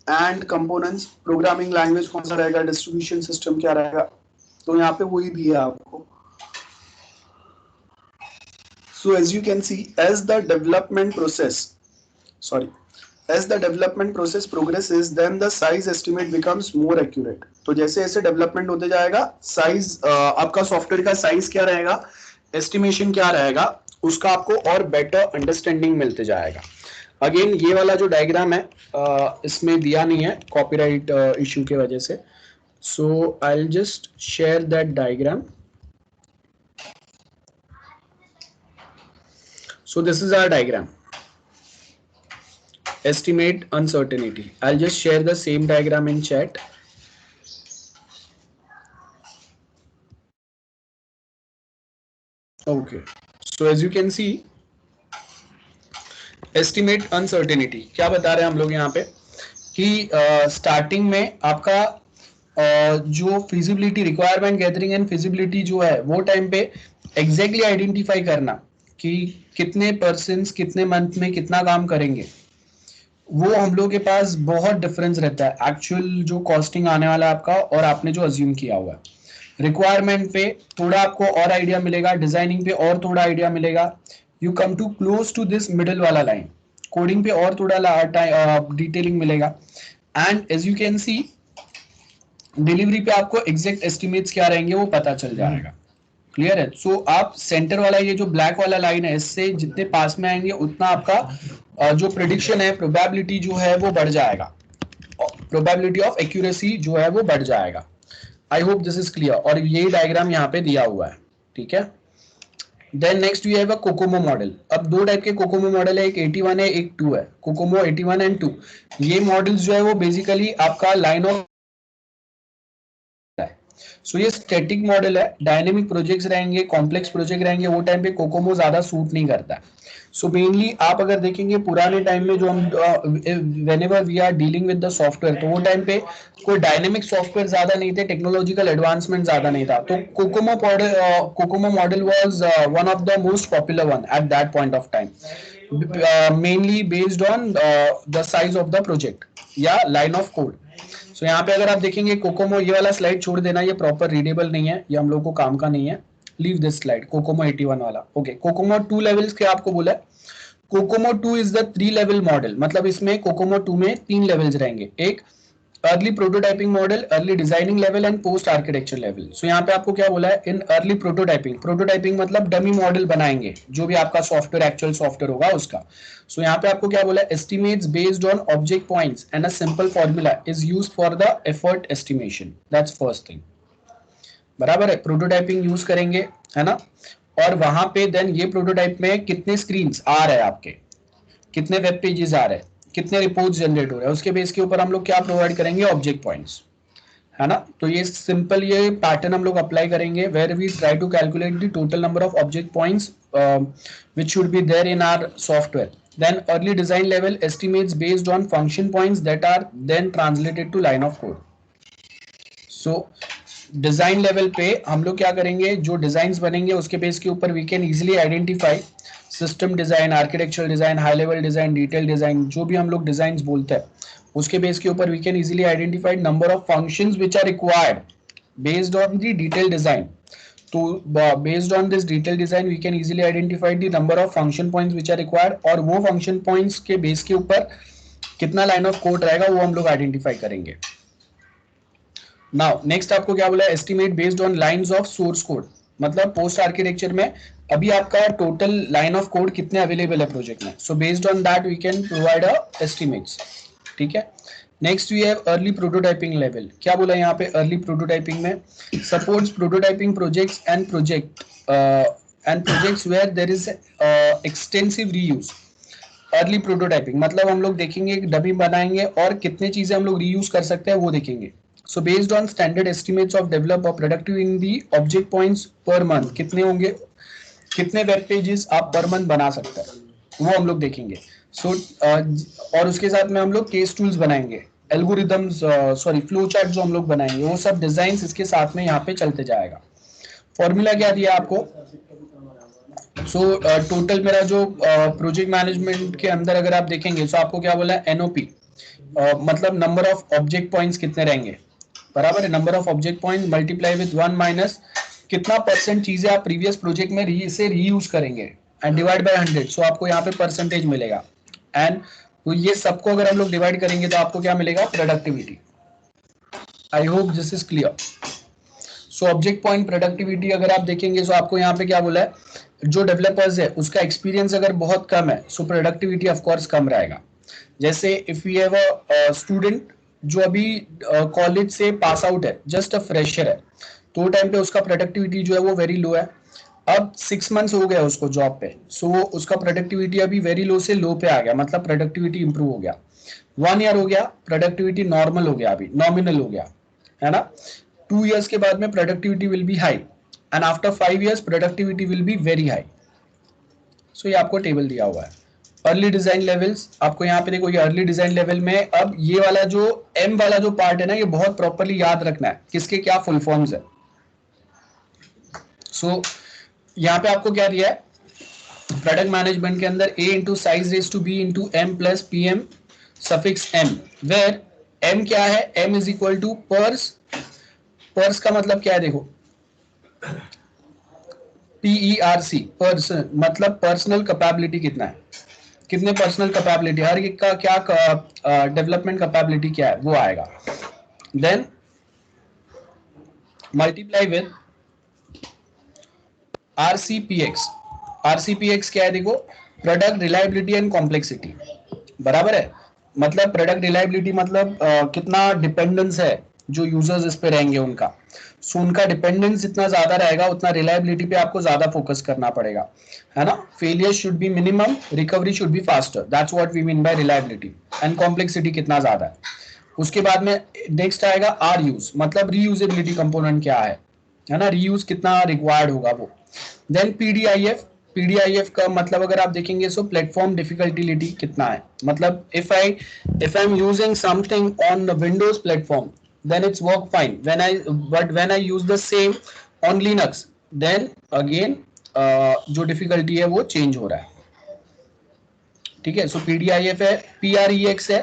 and components, programming language कौन सा रहेगा, डिस्ट्रीब्यूशन सिस्टम क्या रहेगा, तो यहाँ पे वही दिया आपको। So as you can see, as the development process progresses, then the size estimate becomes more accurate। तो जैसे जैसे डेवलपमेंट होते जाएगा, साइज आपका सॉफ्टवेयर का साइज क्या रहेगा, एस्टिमेशन क्या रहेगा, उसका आपको और बेटर अंडरस्टैंडिंग मिलते जाएगा। अगेन ये वाला जो डायग्राम है इसमें दिया नहीं है कॉपीराइट इशू के वजह से, so I will just share that diagram. So this is our diagram. Estimate uncertainty. I'll just share the same diagram in chat. Okay. So as you can see, estimate uncertainty. क्या बता रहे हैं हम लोग यहाँ पे कि स्टार्टिंग में आपका जो feasibility, requirement gathering and feasibility जो है वो टाइम पे एग्जैक्टली आइडेंटिफाई करना कि कितने पर्सन्स कितने मंथ में कितना काम करेंगे, वो हम लोग के पास बहुत डिफरेंस रहता है एक्चुअल जो कॉस्टिंग आने वाला है आपका और आपने जो अज्यूम किया हुआ है। रिक्वायरमेंट पे थोड़ा आपको और आइडिया मिलेगा, डिजाइनिंग पे और थोड़ा आइडिया मिलेगा, you come to close to this middle वाला लाइन, कोडिंग पे और थोड़ा डिटेलिंग मिलेगा, and as you can see delivery पे आपको एग्जैक्ट एस्टिमेट्स क्या रहेंगे वो पता चल जाएगा। क्लियर है। सो आप सेंटर वाला ये जो ब्लैक वाला लाइन है, इससे जितने पास में आएंगे उतना आपका जो प्रेडिक्शन है, प्रोबेबिलिटी जो है वो बढ़ जाएगा, प्रोबेबिलिटी ऑफ एक्यूरेसी जो है वो बढ़ जाएगा। आई होप दिस इज क्लियर, और यही डायग्राम यहाँ पे दिया हुआ है, ठीक है। Then next we have a COCOMO model. अब दो टाइप के कोकोमो मॉडल है, एक 81 है, एक 2 है, कोकोमो 81 एंड 2। ये मॉडल्स जो है वो बेसिकली आपका लाइन ऑफ सो ये स्टैटिक मॉडल है, डायनेमिक प्रोजेक्ट्स रहेंगे, कॉम्प्लेक्स प्रोजेक्ट रहेंगे, वो टाइम पे कोकोमो ज्यादा सूट नहीं करता है। सो मेनली आप अगर देखेंगे पुराने टाइम में जो हम whenever we are dealing with the software, तो वो टाइम पे कोई डायनेमिक सॉफ्टवेयर ज्यादा नहीं थे, टेक्नोलॉजिकल एडवांसमेंट ज्यादा नहीं था, तो Kokomo model was one of the most popular one at that point of time, mainly based on the size of the project या लाइन ऑफ कोड। सो यहाँ पे अगर आप देखेंगे कोकोमो, ये वाला स्लाइड छोड़ देना, ये प्रॉपर रीडेबल नहीं है, ये हम लोग को काम का नहीं है, लीव दिस स्लाइड, कोकोमो 81 वाला। ओके, कोकोमो 2 लेवल्स के आपको बोला है। Kokomo 2 is the 3 level model, मतलब इसमें कोकोमो 2 में 3 लेवल्स रहेंगे, एक early prototyping model, early designing level and post architecture level. सो यहाँ पे आपको क्या बोला है, इन अर्ली प्रोटोटाइपिंग, प्रोटोटाइपिंग मतलब डमी मॉडल बनाएंगे, जो भी आपका सॉफ्टवेयर एक्चुअल सॉफ्टवेयर होगा उसका। सो यहाँ पे आपको क्या बोला है, estimates based on object points and a simple formula is used for the effort estimation, that's first thing. बराबर है, प्रोटोटाइपिंग यूज करेंगे, है ना। और वहां पे देन ये प्रोटोटाइप में कितने स्क्रीन्स आ रहे हैं आपके, कितने वेब पेजेस आ रहे हैं, कितने रिपोर्ट्स जनरेट हो रहे हैं, उसके बेस के ऊपर हम लोग क्या प्रोवाइड करेंगे, ऑब्जेक्ट पॉइंट्स, है ना। तो ये सिंपल ये पैटर्न हम लोग अप्लाई करेंगे, where we try to calculate the total number of object points which should be there in our software. Then early design level estimates based on function points that are then translated to line of code. So design level पे हम लोग क्या करेंगे, जो design बनेंगे उसके base के ऊपर we can easily identify system design, architectural design, high level design, detail design, जो भी हम लोग डिजाइन बोलते हैं उसके बेस के ऊपर we can easily identify number of functions which are required based on the detail design. तो based on this detail design we can easily identify the number of function points which are required, और वो function points के base के ऊपर कितना line of code रहेगा वो हम लोग आइडेंटिफाई करेंगे। नाउ नेक्स्ट आपको क्या बोला है, estimate based on lines of source code, मतलब पोस्ट आर्किटेक्चर में अभी आपका टोटल लाइन ऑफ कोड कितने अवेलेबल है प्रोजेक्ट में, so based on that we can provide a estimates, ठीक है। Next we have early prototyping level, क्या बोला यहाँ पे अर्ली प्रोटोटाइपिंग में, supports prototyping projects and projects where there is extensive reuse. Early prototyping मतलब हम लोग देखेंगे डमी बनाएंगे और कितने चीजें हम लोग रीयूज कर सकते हैं वो देखेंगे। So based on standard estimates of developer productive in the object points per month, कितने होंगे, कितने वेब पेजेस आप पर मंथ बना सकते हैं वो हम लोग देखेंगे। और उसके साथ में हम लोग केस टूल्स बनाएंगे, एल्गोरिदम्स, सॉरी फ्लो चार्ट जो हम लोग बनाएंगे, वो सब डिजाइन इसके साथ में यहाँ पे चलते जाएगा। फॉर्मूला क्या दिया आपको, टोटल मेरा जो प्रोजेक्ट मैनेजमेंट के अंदर अगर आप देखेंगे तो आपको क्या बोला है, एनओपी मतलब नंबर ऑफ ऑब्जेक्ट पॉइंट्स कितने रहेंगे, बराबर है, number of object point multiply with 1 minus कितना परसेंट चीजें आप प्रीवियस प्रोजेक्ट में से रीयूज करेंगे एंड डिवाइड बाय 100, सो आपको यहाँ पे परसेंटेज मिलेगा। एंड तो ये सबको अगर हम लोग डिवाइड करेंगे तो आपको क्या मिलेगा, productivity. I hope this is clear. So object point productivity अगर आप देखेंगे तो आपको यहाँ पे क्या बोला है, जो डेवलपर्स है उसका एक्सपीरियंस अगर बहुत कम है सो प्रोडक्टिविटी ऑफकोर्स कम रहेगा। जैसे if we have a student जो अभी कॉलेज से पास आउट है, जस्ट अ फ्रेशर है, तो टाइम पे उसका प्रोडक्टिविटी जो है वो वेरी लो है। अब 6 मंथ्स हो गया उसको जॉब पे, सो उसका प्रोडक्टिविटी अभी वेरी लो से लो पे आ गया, मतलब प्रोडक्टिविटी इंप्रूव हो गया। 1 ईयर हो गया, प्रोडक्टिविटी नॉर्मल हो गया, अभी नॉमिनल हो गया, है ना। 2 इयर्स के बाद में productivity will be high and after 5 years productivity will be very high. So ये आपको टेबल दिया हुआ है। अर्ली डिजाइन लेवल्स आपको यहाँ पे देखो, ये अर्ली डिजाइन लेवल में अब ये वाला जो एम वाला जो पार्ट है ना, ये बहुत प्रॉपर्ली याद रखना है किसके क्या फुल फॉर्म्स है। सो यहाँ पे आपको क्या दिया है, प्रोडक्ट मैनेजमेंट के अंदर a into size raise to b into M plus P M suffix m, where m क्या है, m is equal to PERS. PERS का मतलब क्या है देखो, PERC पर्सन मतलब पर्सनल कैपेबिलिटी कितना है, कितने पर्सनल कैपेबिलिटी, हर एक का क्या डेवलपमेंट कैपेबिलिटी क्या है वो आएगा। Then multiply with RCPX। RCPX क्या है देखो, प्रोडक्ट रिलायबिलिटी एंड कॉम्प्लेक्सिटी, बराबर है। मतलब प्रोडक्ट रिलायबिलिटी मतलब कितना डिपेंडेंस है जो यूजर्स इस पे रहेंगे उनका, सो उनका डिपेंडेंस जितना ज्यादा रहेगा उतना रिलायबिलिटी पे आपको ज्यादा फोकस करना पड़ेगा, है ना। Failure should be minimum, recovery should be faster, that's what we mean by reliability. And complexity कितना ज्यादा है, उसके बाद में नेक्स्ट आएगा आर यूज, मतलब रीयूजेबिलिटी कंपोनेंट क्या है ना, रीयूज कितना रिक्वायर्ड होगा वो। देन पीडीआईएफ, पीडीआईएफ का मतलब अगर आप देखेंगे सो प्लेटफॉर्म डिफिकल्टी कितना है, मतलब if I am using something on Windows platform then it's work fine, when I but when I use the same on Linux then again जो डिफिकल्टी है वो चेंज हो रहा है। ठीक है, सो पीडीआईएफ है। पीआरईएक्स है,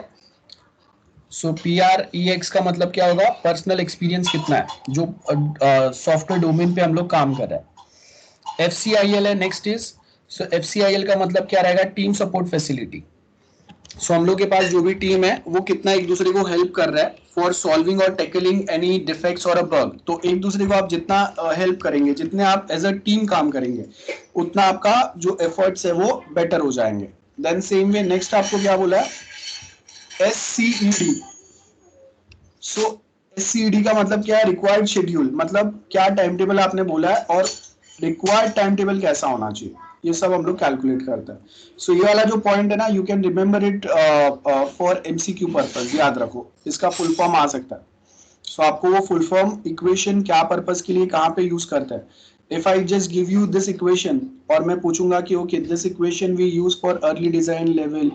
सो पीआरईएक्स का मतलब क्या होगा, पर्सनल एक्सपीरियंस कितना है, जो सॉफ्टवेयर डोमेन पे हम लोग काम कर रहे हैं। एफसीआईएल है नेक्स्ट इज, सो एफसीआईएल का मतलब क्या रहेगा, टीम सपोर्ट फैसिलिटी। सो हम लोग के पास जो भी टीम है वो कितना एक दूसरे को हेल्प कर रहा है फॉर सॉल्विंग और tackling any defects or a bug. तो एक दूसरे को आप जितना हेल्प करेंगे, जितने आप एज अ टीम काम करेंगे, उतना आपका जो एफर्ट्स है वो बेटर हो जाएंगे। देन सेम वे नेक्स्ट आपको क्या बोला है, SCED। सो SCED का मतलब क्या है, रिक्वायर्ड शेड्यूल, मतलब क्या टाइम टेबल आपने बोला है और रिक्वायर्ड टाइम टेबल कैसा होना चाहिए, ये सब हम लोग कैलकुलेट करते हैं। सो ये वाला जो पॉइंट है ना, you can remember it for MCQ purpose, याद रखो इसका फुल फॉर्म आ सकता है। सो आपको वो फुल फॉर्म इक्वेशन क्या पर्पज के लिए कहाँ पे यूज करते हैं। If I just give you this equation और मैं पूछूंगा कि okay this equation we use for early design level,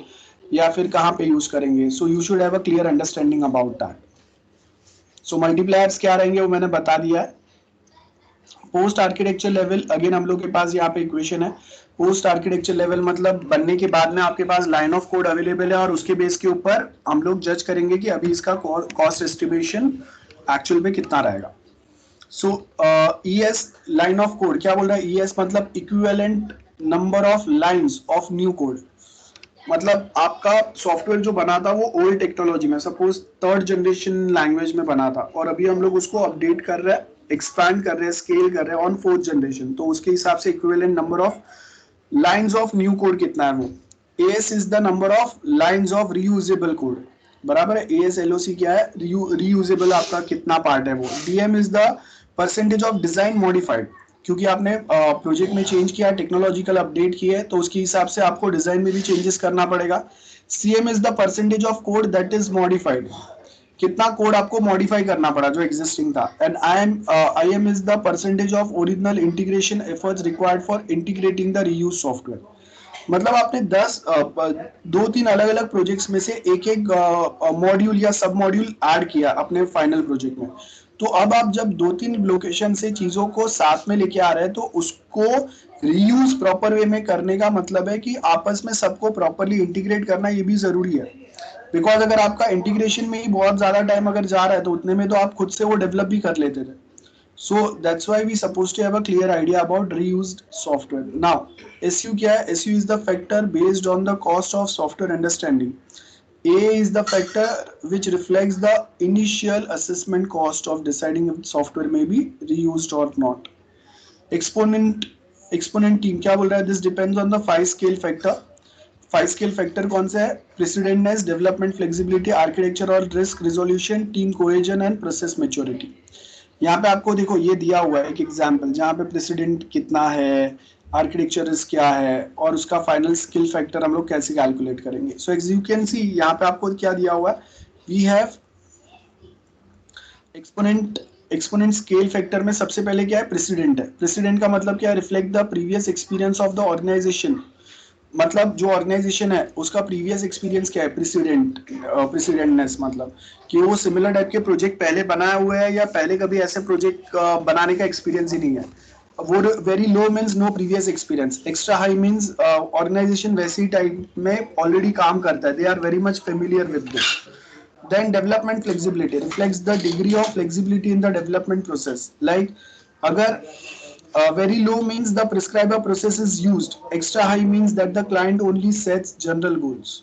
या फिर कहाँ पे यूज करेंगे, so you should have a clear understanding about that. So multipliers क्या रहेंगे वो मैंने बता दिया है। पोस्ट आर्किटेक्चर लेवल, अगेन हम लोग के पास यहाँ पे इक्वेशन है। पोस्ट आर्किटेक्चर लेवल मतलब बनने के बाद में आपके पास लाइन ऑफ कोड अवेलेबल है और उसके बेस के ऊपर हम लोग जज करेंगे कि अभी इसका कॉस्ट एस्टिमेशन एक्चुअल में कितना रहेगा। सो ES लाइन ऑफ कोड क्या बोल रहा है, ES मतलब equivalent number of lines of new code. मतलब आपका सॉफ्टवेयर जो बना था वो ओल्ड टेक्नोलॉजी में, सपोज थर्ड जनरेशन लैंग्वेज में बना था, और अभी हम लोग उसको अपडेट कर रहे हैं, एक्सपैंड कर रहे हैं, स्केल कर रहे हैं ऑन फोर्थ जनरेशन, तो उसके हिसाब से equivalent number of lines of new code कितना है वो। AS is the number of lines of reusable code, बराबर है। ASLOC क्या है, रीयूजेबल आपका कितना पार्ट है वो। DM is the percentage of design modified, क्योंकि आपने प्रोजेक्ट में चेंज किया, टेक्नोलॉजिकल अपडेट किया है, तो उसके हिसाब से आपको डिजाइन में भी चेंजेस करना पड़ेगा। CM is the percentage of code that is modified, कितना कोड आपको मॉडिफाई करना पड़ा जो एग्जिस्टिंग था। And IM is the percentage of original integration efforts required for integrating the reuse software. मतलब आपने 2-3 अलग अलग प्रोजेक्ट्स में से एक एक मॉड्यूल या सब मॉड्यूल ऐड किया अपने फाइनल प्रोजेक्ट में, तो अब आप जब 2-3 लोकेशन से चीजों को साथ में लेके आ रहे हैं, तो उसको रीयूज प्रॉपर वे में करने का मतलब है कि आपस में सबको प्रॉपरली इंटीग्रेट करना ये भी जरूरी है। बिकॉज अगर आपका इंटीग्रेशन में ही बहुत ज्यादा टाइम अगर जा रहा है, तो उतने में तो आप खुद से वो डेवलप भी कर लेते थे। So that's why we supposed to have a clear idea about reused software. Now, SU क्या है? SU is the factor based on the cost of software understanding. A is the factor which reflects the initial assessment cost of deciding if software may be reused or not. Exponent team क्या बोल रहा है? This depends on the 5 scale factor. 5 scale factor कौन सा है? Precedentness, development flexibility, architecture और risk resolution, team cohesion and process maturity. यहाँ पे आपको देखो ये दिया हुआ है एक एग्जाम्पल, जहाँ पे प्रेसिडेंट कितना है, आर्किटेक्चर रिस्क क्या है, और उसका फाइनल स्किल फैक्टर हम लोग कैसे कैलकुलेट करेंगे। So as you can see यहाँ पे आपको क्या दिया हुआ है, we have exponent scale factor में सबसे पहले क्या है, प्रेसिडेंट है। प्रेसिडेंट का मतलब क्या है, reflect the previous experience of the organisation, मतलब जो ऑर्गेनाइजेशन है उसका प्रीवियस एक्सपीरियंस क्या है, प्रेसिडेंटनेस, मतलब कि वो सिमिलर टाइप के प्रोजेक्ट पहले बनाए हुए हैं या पहले कभी ऐसे प्रोजेक्ट बनाने का एक्सपीरियंस ही नहीं है। वो very low means no previous experience, extra high means organisation वैसी टाइप में ऑलरेडी काम करता है, they are very much familiar with this. Then development flexibility reflects the degree of flexibility in the development process. Like अगर very low means the prescriber process is used, extra high means that the client only sets general goals.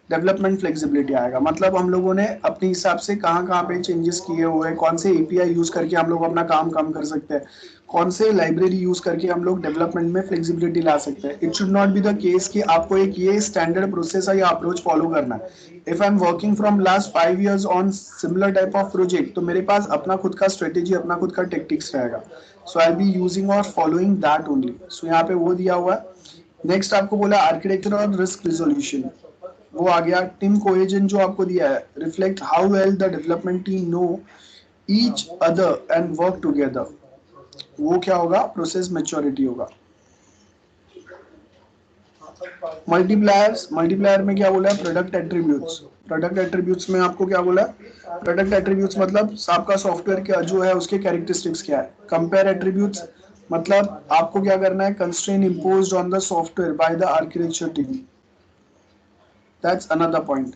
Development flexibility आएगा, मतलब हम लोगों ने अपने हिसाब से कहाँ कहाँ पे चेंजेस किए हुए हैं, कौन से API यूज करके हम लोग अपना काम कम कर सकते हैं, कौन से लाइब्रेरी यूज करके हम लोग डेवलपमेंट में फ्लेक्सिबिलिटी ला सकते हैं। It should not be the case कि आपको एक ये स्टैंडर्ड प्रोसेस या अप्रोच फॉलो करना है। If I am working from last 5 years on similar type of project, तो मेरे पास अपना खुद का स्ट्रेटेजी, अपना खुद का टेक्टिक्स रहेगा। सो आई बी यूजिंग और फॉलोइंग दैट ओनली। सो यहाँ पे वो दिया हुआ है। नेक्स्ट आपको बोला आर्किटेक्चर और रिस्क रिजोल्यूशन। वो आ गया। टीम कोहेजन जो आपको दिया है, reflect how well the development team know each other and work together, वो क्या होगा, प्रोसेस मैच्योरिटी होगा। मल्टीप्लायर्स, मल्टीप्लायर में क्या बोला है, प्रोडक्ट एट्रीब्यूट्स। प्रोडक्ट एट्रीब्यूट्स में आपको क्या बोला है, प्रोडक्ट एट्रीब्यूट्स मतलब आपका सॉफ्टवेयर क्या जो है उसके कैरेक्टरिस्टिक्स क्या है। कंपेयर एट्रीब्यूट्स मतलब आपको क्या करना है, constrain imposed on the software by the architecture team, that's another point.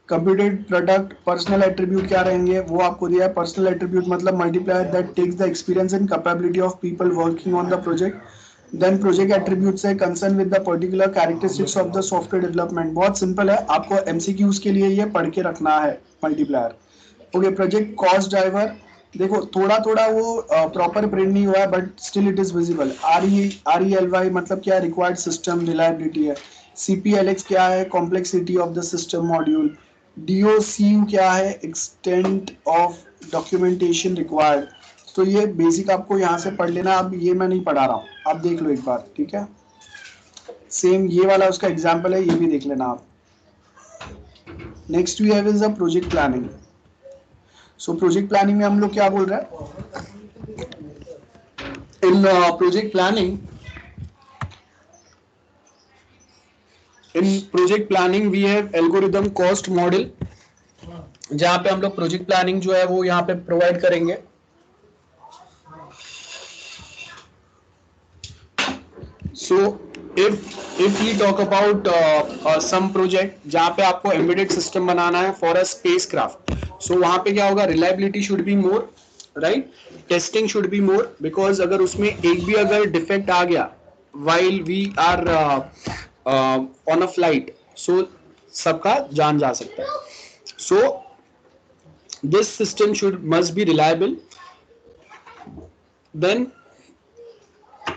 Computed product personal attribute क्या रहेंगे, वो आपको दिया है। पर्सनल एट्रीब्यूट मतलब multiplier that takes the experience and capability of people working on the project. Then project attributes है concern with the particular characteristics of the software development. बहुत simple है, आपको एमसीक्यूज के लिए ये पढ़ के रखना है multiplier. Okay, project cost driver, देखो थोड़ा थोड़ा वो प्रॉपर प्रिंट नहीं हुआ है but still it is visible. RELY मतलब क्या, रिक्वायर्ड सिस्टम रिलायबिलिटी है। CPLX क्या है, complexity of the system module. DOCU क्या है, एक्सटेंट ऑफ डॉक्यूमेंटेशन रिक्वायर्ड। तो ये बेसिक आपको यहाँ से पढ़ लेना, अब ये मैं नहीं पढ़ा रहा हूँ, आप देख लो एक बार, ठीक है। सेम ये वाला उसका एग्जाम्पल है, ये भी देख लेना आप। Next we have is the project planning. So project planning में हम लोग क्या बोल रहे हैं, in project planning, in project planning we have algorithm cost model, जहां पे हम लोग प्रोजेक्ट प्लानिंग जो है वो यहाँ पे प्रोवाइड करेंगे। So if we talk about some project जहां पे आपको एम्बेडेड सिस्टम बनाना है फॉर अ स्पेसक्राफ्ट, सो वहां पे क्या होगा, reliability should be more, right, testing should be more, because अगर उसमें एक भी अगर डिफेक्ट आ गया while we are on a flight, so सबका जान जा सकता है। so this system should must be reliable। then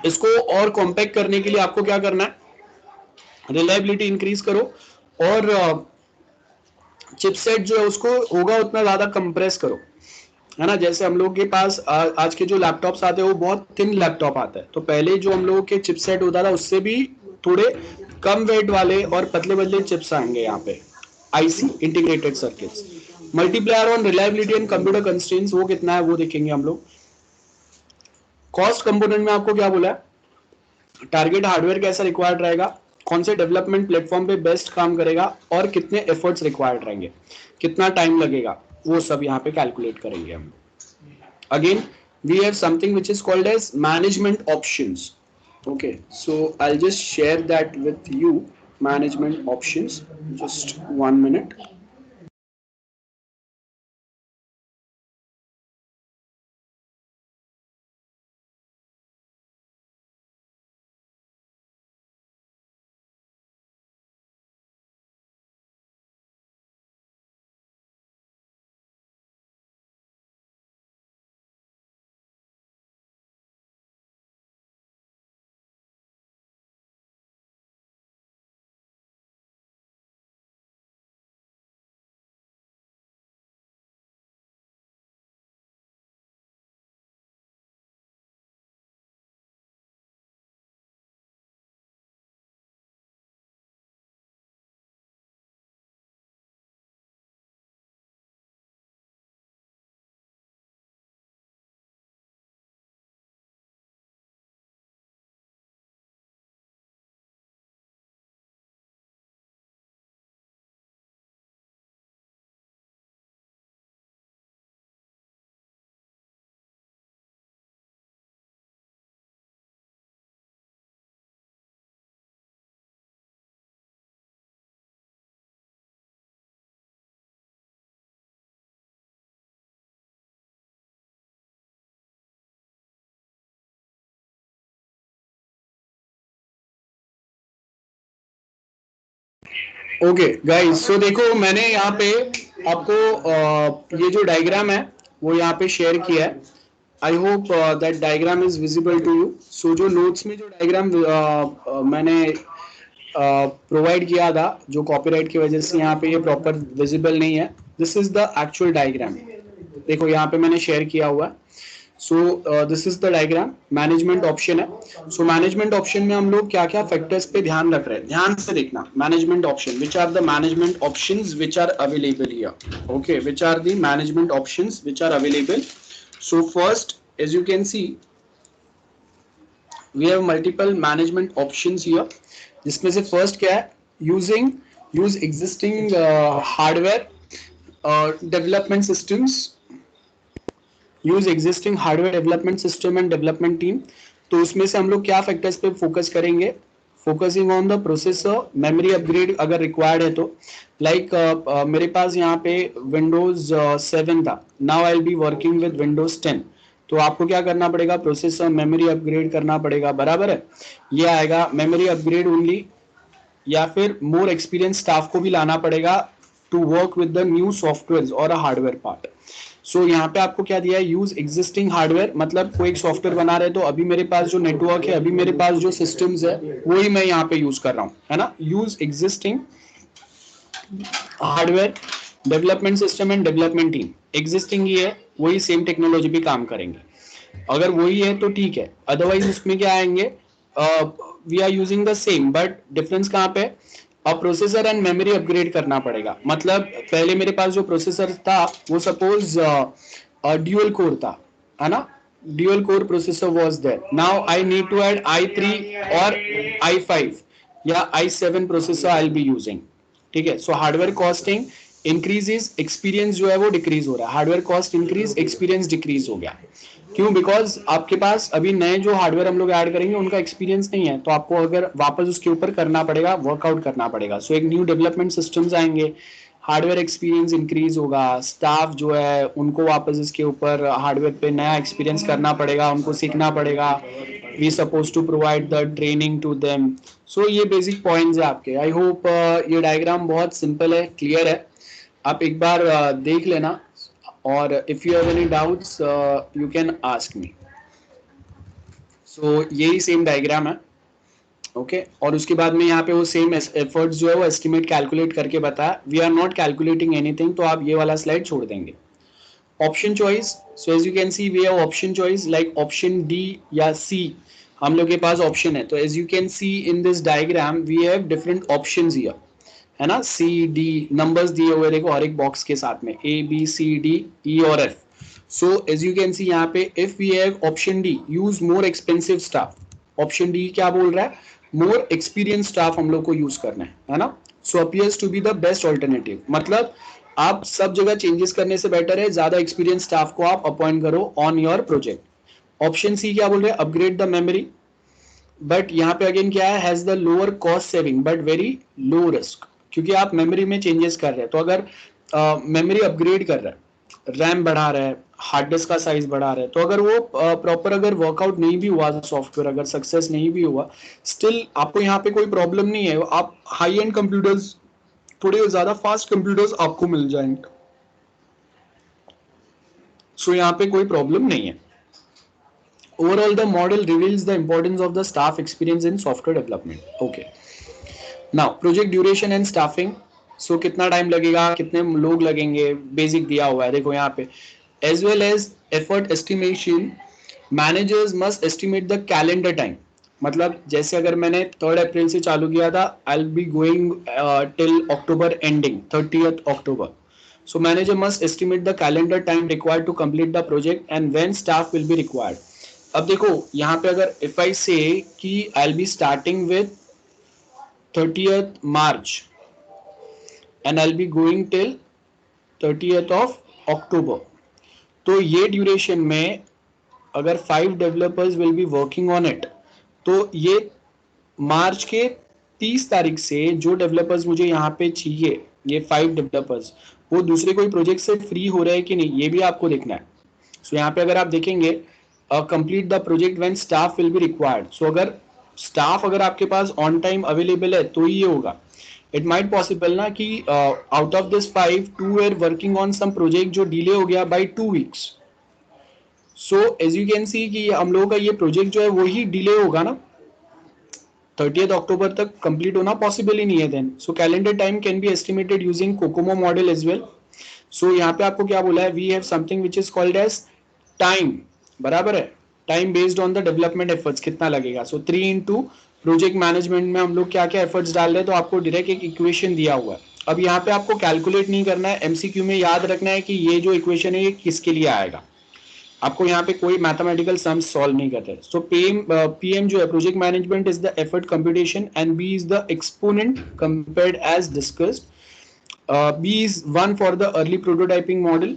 इसको और कॉम्पैक्ट करने के लिए आपको क्या करना है, रिलायबिलिटी इंक्रीज करो, और चिपसेट जो है उसको होगा उतना ज्यादा कंप्रेस करो, है ना। जैसे हम लोग के पास आज के जो लैपटॉप्स आते हैं वो बहुत थिन लैपटॉप आता है, तो पहले जो हम लोगों के चिपसेट होता था उससे भी थोड़े कम वेट वाले और पतले पतले चिप्स आएंगे यहाँ पे, IC integrated circuits. Multiplier on reliability and computer constraints वो कितना है वो देखेंगे हम लोग। कॉस्ट कंपोनेंट में आपको क्या बोला है, टारगेट हार्डवेयर कैसा रिक्वायर्ड रहेगा, कौन से डेवलपमेंट प्लेटफॉर्म पे बेस्ट काम करेगा, और कितने एफर्ट्स रिक्वायर्ड रहेंगे, कितना टाइम लगेगा, वो सब यहाँ पे कैलकुलेट करेंगे हम। Again we have something which is called as management options. okay, so I'll just share that with you, management options, just 1 minute। Okay guys, so देखो मैंने यहाँ पे आपको ये जो डायग्राम है वो यहाँ पे शेयर किया है। I hope that diagram is visible to you. So जो नोट्स में जो डायग्राम मैंने प्रोवाइड किया था, जो कॉपीराइट की वजह से यहाँ पे ये प्रॉपर विजिबल नहीं है, this is the actual diagram. देखो यहाँ पे मैंने शेयर किया हुआ है। So this is the diagram, management option है। सो मैनेजमेंट ऑप्शन में हम लोग क्या क्या फैक्टर्स पे ध्यान रख रहे हैं, ध्यान से देखना। Management option, which are the management options which are available here, okay, which are the management options which are available. So first, as you can see, we have multiple management options here, जिसमें से first क्या है, use existing hardware development systems, use existing hardware development system and development team. तो उसमें से हम लोग क्या फैक्टर्स पे फोकस करेंगे, focusing on the processor, memory upgrade अगर रिक्वायर्ड है तो, लाइक मेरे पास यहाँ पे विंडोज 7 था, now I will be working with Windows 10, तो आपको क्या करना पड़ेगा, प्रोसेसर मेमोरी अपग्रेड करना पड़ेगा, बराबर है। ये आएगा मेमोरी अपग्रेड ओनली, या फिर मोर एक्सपीरियंस स्टाफ को भी लाना पड़ेगा to work with the new software और अ हार्डवेयर पार्ट। सो यहाँ पे आपको क्या दिया है, यूज एग्जिस्टिंग हार्डवेयर, मतलब कोई एक सॉफ्टवेयर बना रहे तो अभी मेरे पास जो नेटवर्क है, अभी मेरे पास जो सिस्टम्स है, वही मैं यहाँ पे यूज कर रहा हूँ, है ना। Use existing hardware development system and development team, existing ही है, वही सेम टेक्नोलॉजी भी काम करेंगे, अगर वही है तो ठीक है, अदरवाइज उसमें क्या आएंगे, we are using the same but difference कहाँ पे, अब प्रोसेसर एंड मेमोरी अपग्रेड करना पड़ेगा। मतलब पहले मेरे पास जो प्रोसेसर था वो सपोज ड्यूअल कोर था, है ना, dual core processor was there, now I need to add i3 और i5 या i7 processor I will be using, ठीक है। So hardware costing increases, experience जो है वो डिक्रीज हो रहा है, hardware cost increase, experience decrease हो गया। क्यों, बिकॉज आपके पास अभी नए जो हार्डवेयर हम लोग ऐड करेंगे उनका एक्सपीरियंस नहीं है, तो आपको अगर वापस उसके ऊपर करना पड़ेगा, वर्कआउट करना पड़ेगा। सो एक न्यू डेवलपमेंट सिस्टम्स आएंगे, हार्डवेयर एक्सपीरियंस इंक्रीज होगा, स्टाफ जो है उनको वापस इसके ऊपर हार्डवेयर पे नया एक्सपीरियंस करना पड़ेगा, उनको सीखना पड़ेगा, we suppose to provide the training to them. So ये बेसिक पॉइंट्स है आपके। आई होप ये डायग्राम बहुत सिंपल है, क्लियर है, आप एक बार देख लेना, और if you have any doubts you can ask me. So यही सेम डायग्राम है, ओके और उसके बाद में यहाँ पे वो सेम एफर्ट्स जो है वो एस्टिमेट कैलकुलेट करके बताया, we are not calculating anything, तो आप ये वाला स्लाइड छोड़ देंगे। Option choice, so as you can see we have option choice, like option D या सी हम लोग के पास ऑप्शन है। तो as you can see in this diagram we have different options here, है ना, सी डी नंबर्स दिए हुए देखो हर एक बॉक्स के साथ में, A B C D E और F. So as you can see यहाँ पे if we have option D, use more expensive staff, option D क्या बोल रहा है, मोर एक्सपीरियंस स्टाफ हम लोग को यूज करना है ना। So appears to be the best alternative, मतलब आप सब जगह चेंजेस करने से बेटर है ज्यादा एक्सपीरियंस स्टाफ को आप अपॉइंट करो on your project. Option C क्या बोल रहे हैं, अपग्रेड द मेमोरी, बट यहाँ पे अगेन क्या है, has the lower cost saving but very low risk, क्योंकि आप मेमोरी में चेंजेस कर रहे हैं, तो अगर मेमोरी अपग्रेड कर रहा है, रैम बढ़ा रहा है, हार्ड डिस्क का साइज बढ़ा रहा है, तो अगर वो प्रॉपर अगर वर्कआउट नहीं भी हुआ सॉफ्टवेयर, अगर सक्सेस नहीं भी हुआ, स्टिल आपको यहाँ पे कोई प्रॉब्लम नहीं है, आप हाई एंड कंप्यूटर्स, थोड़े ज्यादा फास्ट कंप्यूटर्स आपको मिल जाएंगे। सो यहाँ पे कोई प्रॉब्लम नहीं है। Overall the model reveals the importance of the staff experience in software development. Okay, now project duration and staffing, so कितना टाइम लगेगा, कितने लोग लगेंगे, बेसिक दिया हुआ है देखो यहाँ पे, as well as effort estimation, managers must estimate the calendar time, मतलब जैसे अगर मैंने 3 अप्रैल से चालू किया था, आई will be going till October ending 30th October, so manager must estimate the calendar time required to complete the project and when staff will be required। अब देखो यहाँ पे अगर if I say कि I'll be starting with 30th March and I'll be going till 30th of October, तो ये duration में अगर 5 developers will be working on it, तो ये मार्च के 30 तारीख से जो डेवलपर्स मुझे यहाँ पे चाहिए, ये 5 डेवलपर्स, वो दूसरे कोई प्रोजेक्ट से फ्री हो रहे हैं कि नहीं, ये भी आपको देखना है। सो यहाँ पे अगर आप देखेंगे complete the project when staff will be required, so अगर स्टाफ अगर आपके पास ऑन टाइम अवेलेबल है तो ये होगा। इट माइट पॉसिबल ना कि out of this 5 2 are working on some project जो डिले हो गया by 2 weeks. So as you can see कि हम लोगों का ये प्रोजेक्ट जो है वही डिले होगा ना, 30th अक्टूबर तक कंप्लीट होना पॉसिबल ही नहीं है then. So calendar time can be estimated using COCOMO model as well. So यहाँ पे आपको क्या बोला है, we have something which is called as time, बराबर है, time based on the development efforts कितना लगेगा। सो 3 इंटू प्रोजेक्ट मैनेजमेंट में हम लोग क्या क्या एफर्ट्स डाल रहे हैं, तो आपको डायरेक्ट एक इक्वेशन दिया हुआ है। अब यहाँ पे आपको कैलकुलेट नहीं करना है, एमसीक्यू में याद रखना है कि ये जो इक्वेशन है ये किसके लिए आएगा। आपको यहाँ पे कोई मैथमेटिकल सम्स सॉल्व नहीं करते। सो पीएम जो है project management is the effort computation and B is the exponent compared as discussed. B is one for the early prototyping model,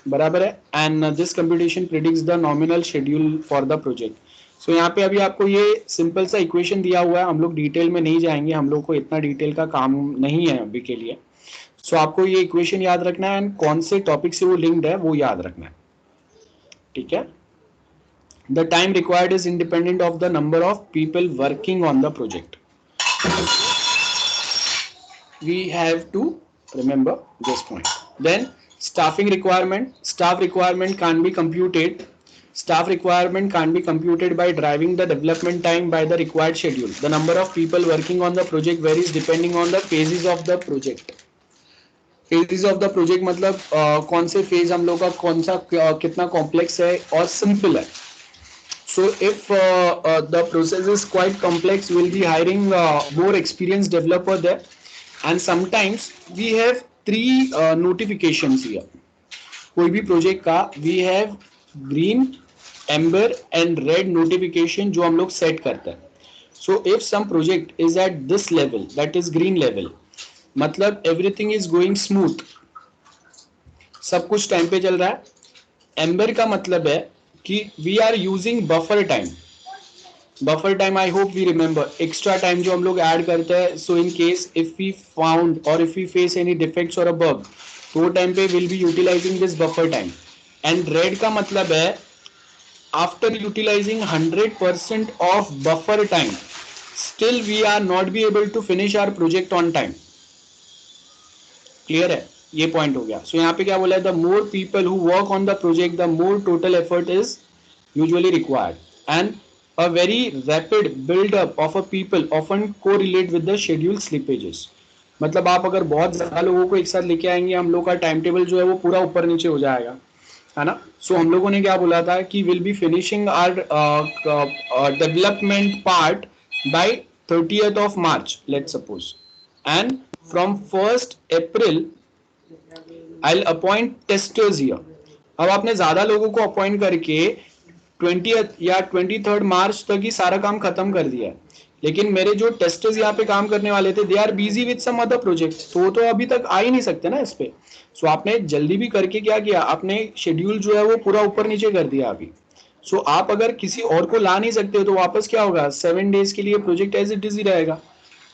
बराबर है, and this computation predicts the nominal schedule for the project. So यहाँ पे अभी आपको ये simple सा equation दिया हुआ है, हम लोग डिटेल में नहीं जाएंगे, हम लोग को इतना डिटेल का काम नहीं है अभी के लिए। सो आपको ये इक्वेशन याद रखना है एंड कौन से टॉपिक से वो लिंक्ड है वो याद रखना है, ठीक है। The time required is independent of the number of people working on the project. We have to remember this point. Then staffing requirement. Staff requirement can't be computed. Staff requirement can't be computed by driving the development time by the required schedule. The number of people working on the project varies depending on the phases of the project. Phases of the project मतलब कौन से phase हम लोग का कौन सा कितना complex है और simple है। So if the process is quite complex, we'll be hiring more experienced developer there. And sometimes we have three notifications here. कोई भी प्रोजेक्ट का we have green, amber and red notification जो हम लोग set करते हैं। So if some project is at this level, that is green level, मतलब everything is going smooth, सब कुछ टाइम पे चल रहा है। एम्बर का मतलब है कि we are using buffer time. Buffer time I hope we remember, extra time जो हम लोग ऐड करते हैं। So in case if we found or if we face any defects or a bug, तो वो टाइम पे will be utilizing this buffer time. And red का मतलब है after utilizing 100% of buffer time still we are not be able to finish our project on time. Clear है, ये point हो गया। सो यहाँ पे क्या बोला है, the more people who work on the project the more total effort is usually required and a very rapid build up of a people often correlate with the schedule slippages। मतलब आप अगर बहुत ज्यादा लोगों को एक साथ लेके आएंगे, हम लोग का टाइम टेबल जो है वो पूरा ऊपर नीचे हो जाएगा, है ना। सो हम लोगों ने क्या बोला था कि will be finishing our development part by 30th of March, let's suppose, and from 1st April I'll appoint testers here। अब आपने ज्यादा लोगों को अपॉइंट करके 20th या 23rd मार्च तक ही सारा काम खत्म कर दिया है, लेकिन मेरे जो टेस्टर्स यहाँ पे काम करने वाले थे they are busy with some other project, तो अभी तक आ ही नहीं सकते ना इस पे। सो आपने जल्दी भी करके क्या किया, आपने शेड्यूल जो है वो पूरा ऊपर नीचे कर दिया अभी। सो आप अगर किसी और को ला नहीं सकते हो तो वापस क्या होगा, 7 days के लिए प्रोजेक्ट एज इट इज ही रहेगा,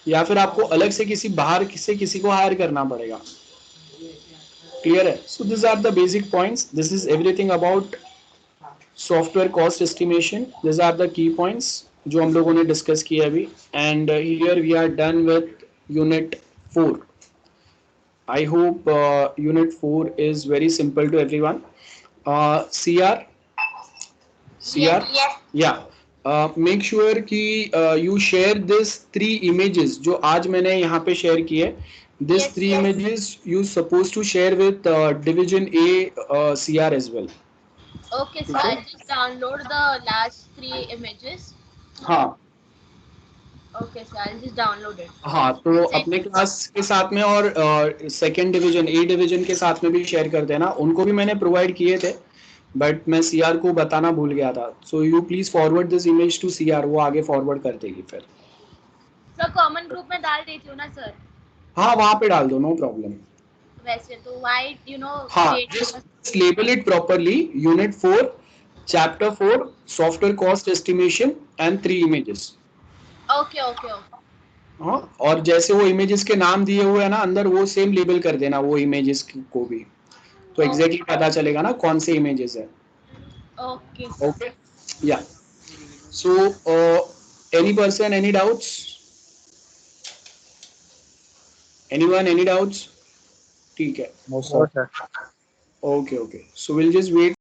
या फिर आपको अलग से किसी बाहर से किसी को हायर करना पड़ेगा। क्लियर है। So this are the basic points, this is everything about software cost estimation. This are the key points जो हम लोगों ने डिस्कस किया अभी, and here we are done with unit 4। I hope unit 4 is very simple to everyone. CR Yes. या make sure कि you share this 3 images जो आज मैंने यहाँ पे शेयर किए। These Yes, 3 yes. images you supposed to share with division A CR as well। Okay, sir. I'll just download the last three images. हाँ Okay, sir. I'll just download it. हाँ, तो I'll send अपने you. Class के साथ में और second division A division के साथ में भी शेयर कर देना, उनको भी मैंने प्रोवाइड किए थे बट मैं सीआर को बताना भूल गया था। So you please forward this image to CR, वो आगे फॉरवर्ड कर देगी फिर। सर कॉमन ग्रुप में डाल देती हूँ ना सर, हाँ वहां पे डाल दो, नो प्रॉब्लम। वैसे तो वाइट हाँ डेट। Just label it properly, unit 4 chapter 4 software cost estimation and 3 images। Okay okay okay. हाँ, और जैसे वो इमेजेस के नाम दिए हुए हैं ना अंदर, वो सेम लेबल कर देना वो इमेजेस को भी, तो एग्जैक्टली पता चलेगा ना कौन से इमेजेस है। ओके ओके या so any person any doubts, anyone any doubts? ठीक है, No, sir. Okay okay, so will just wait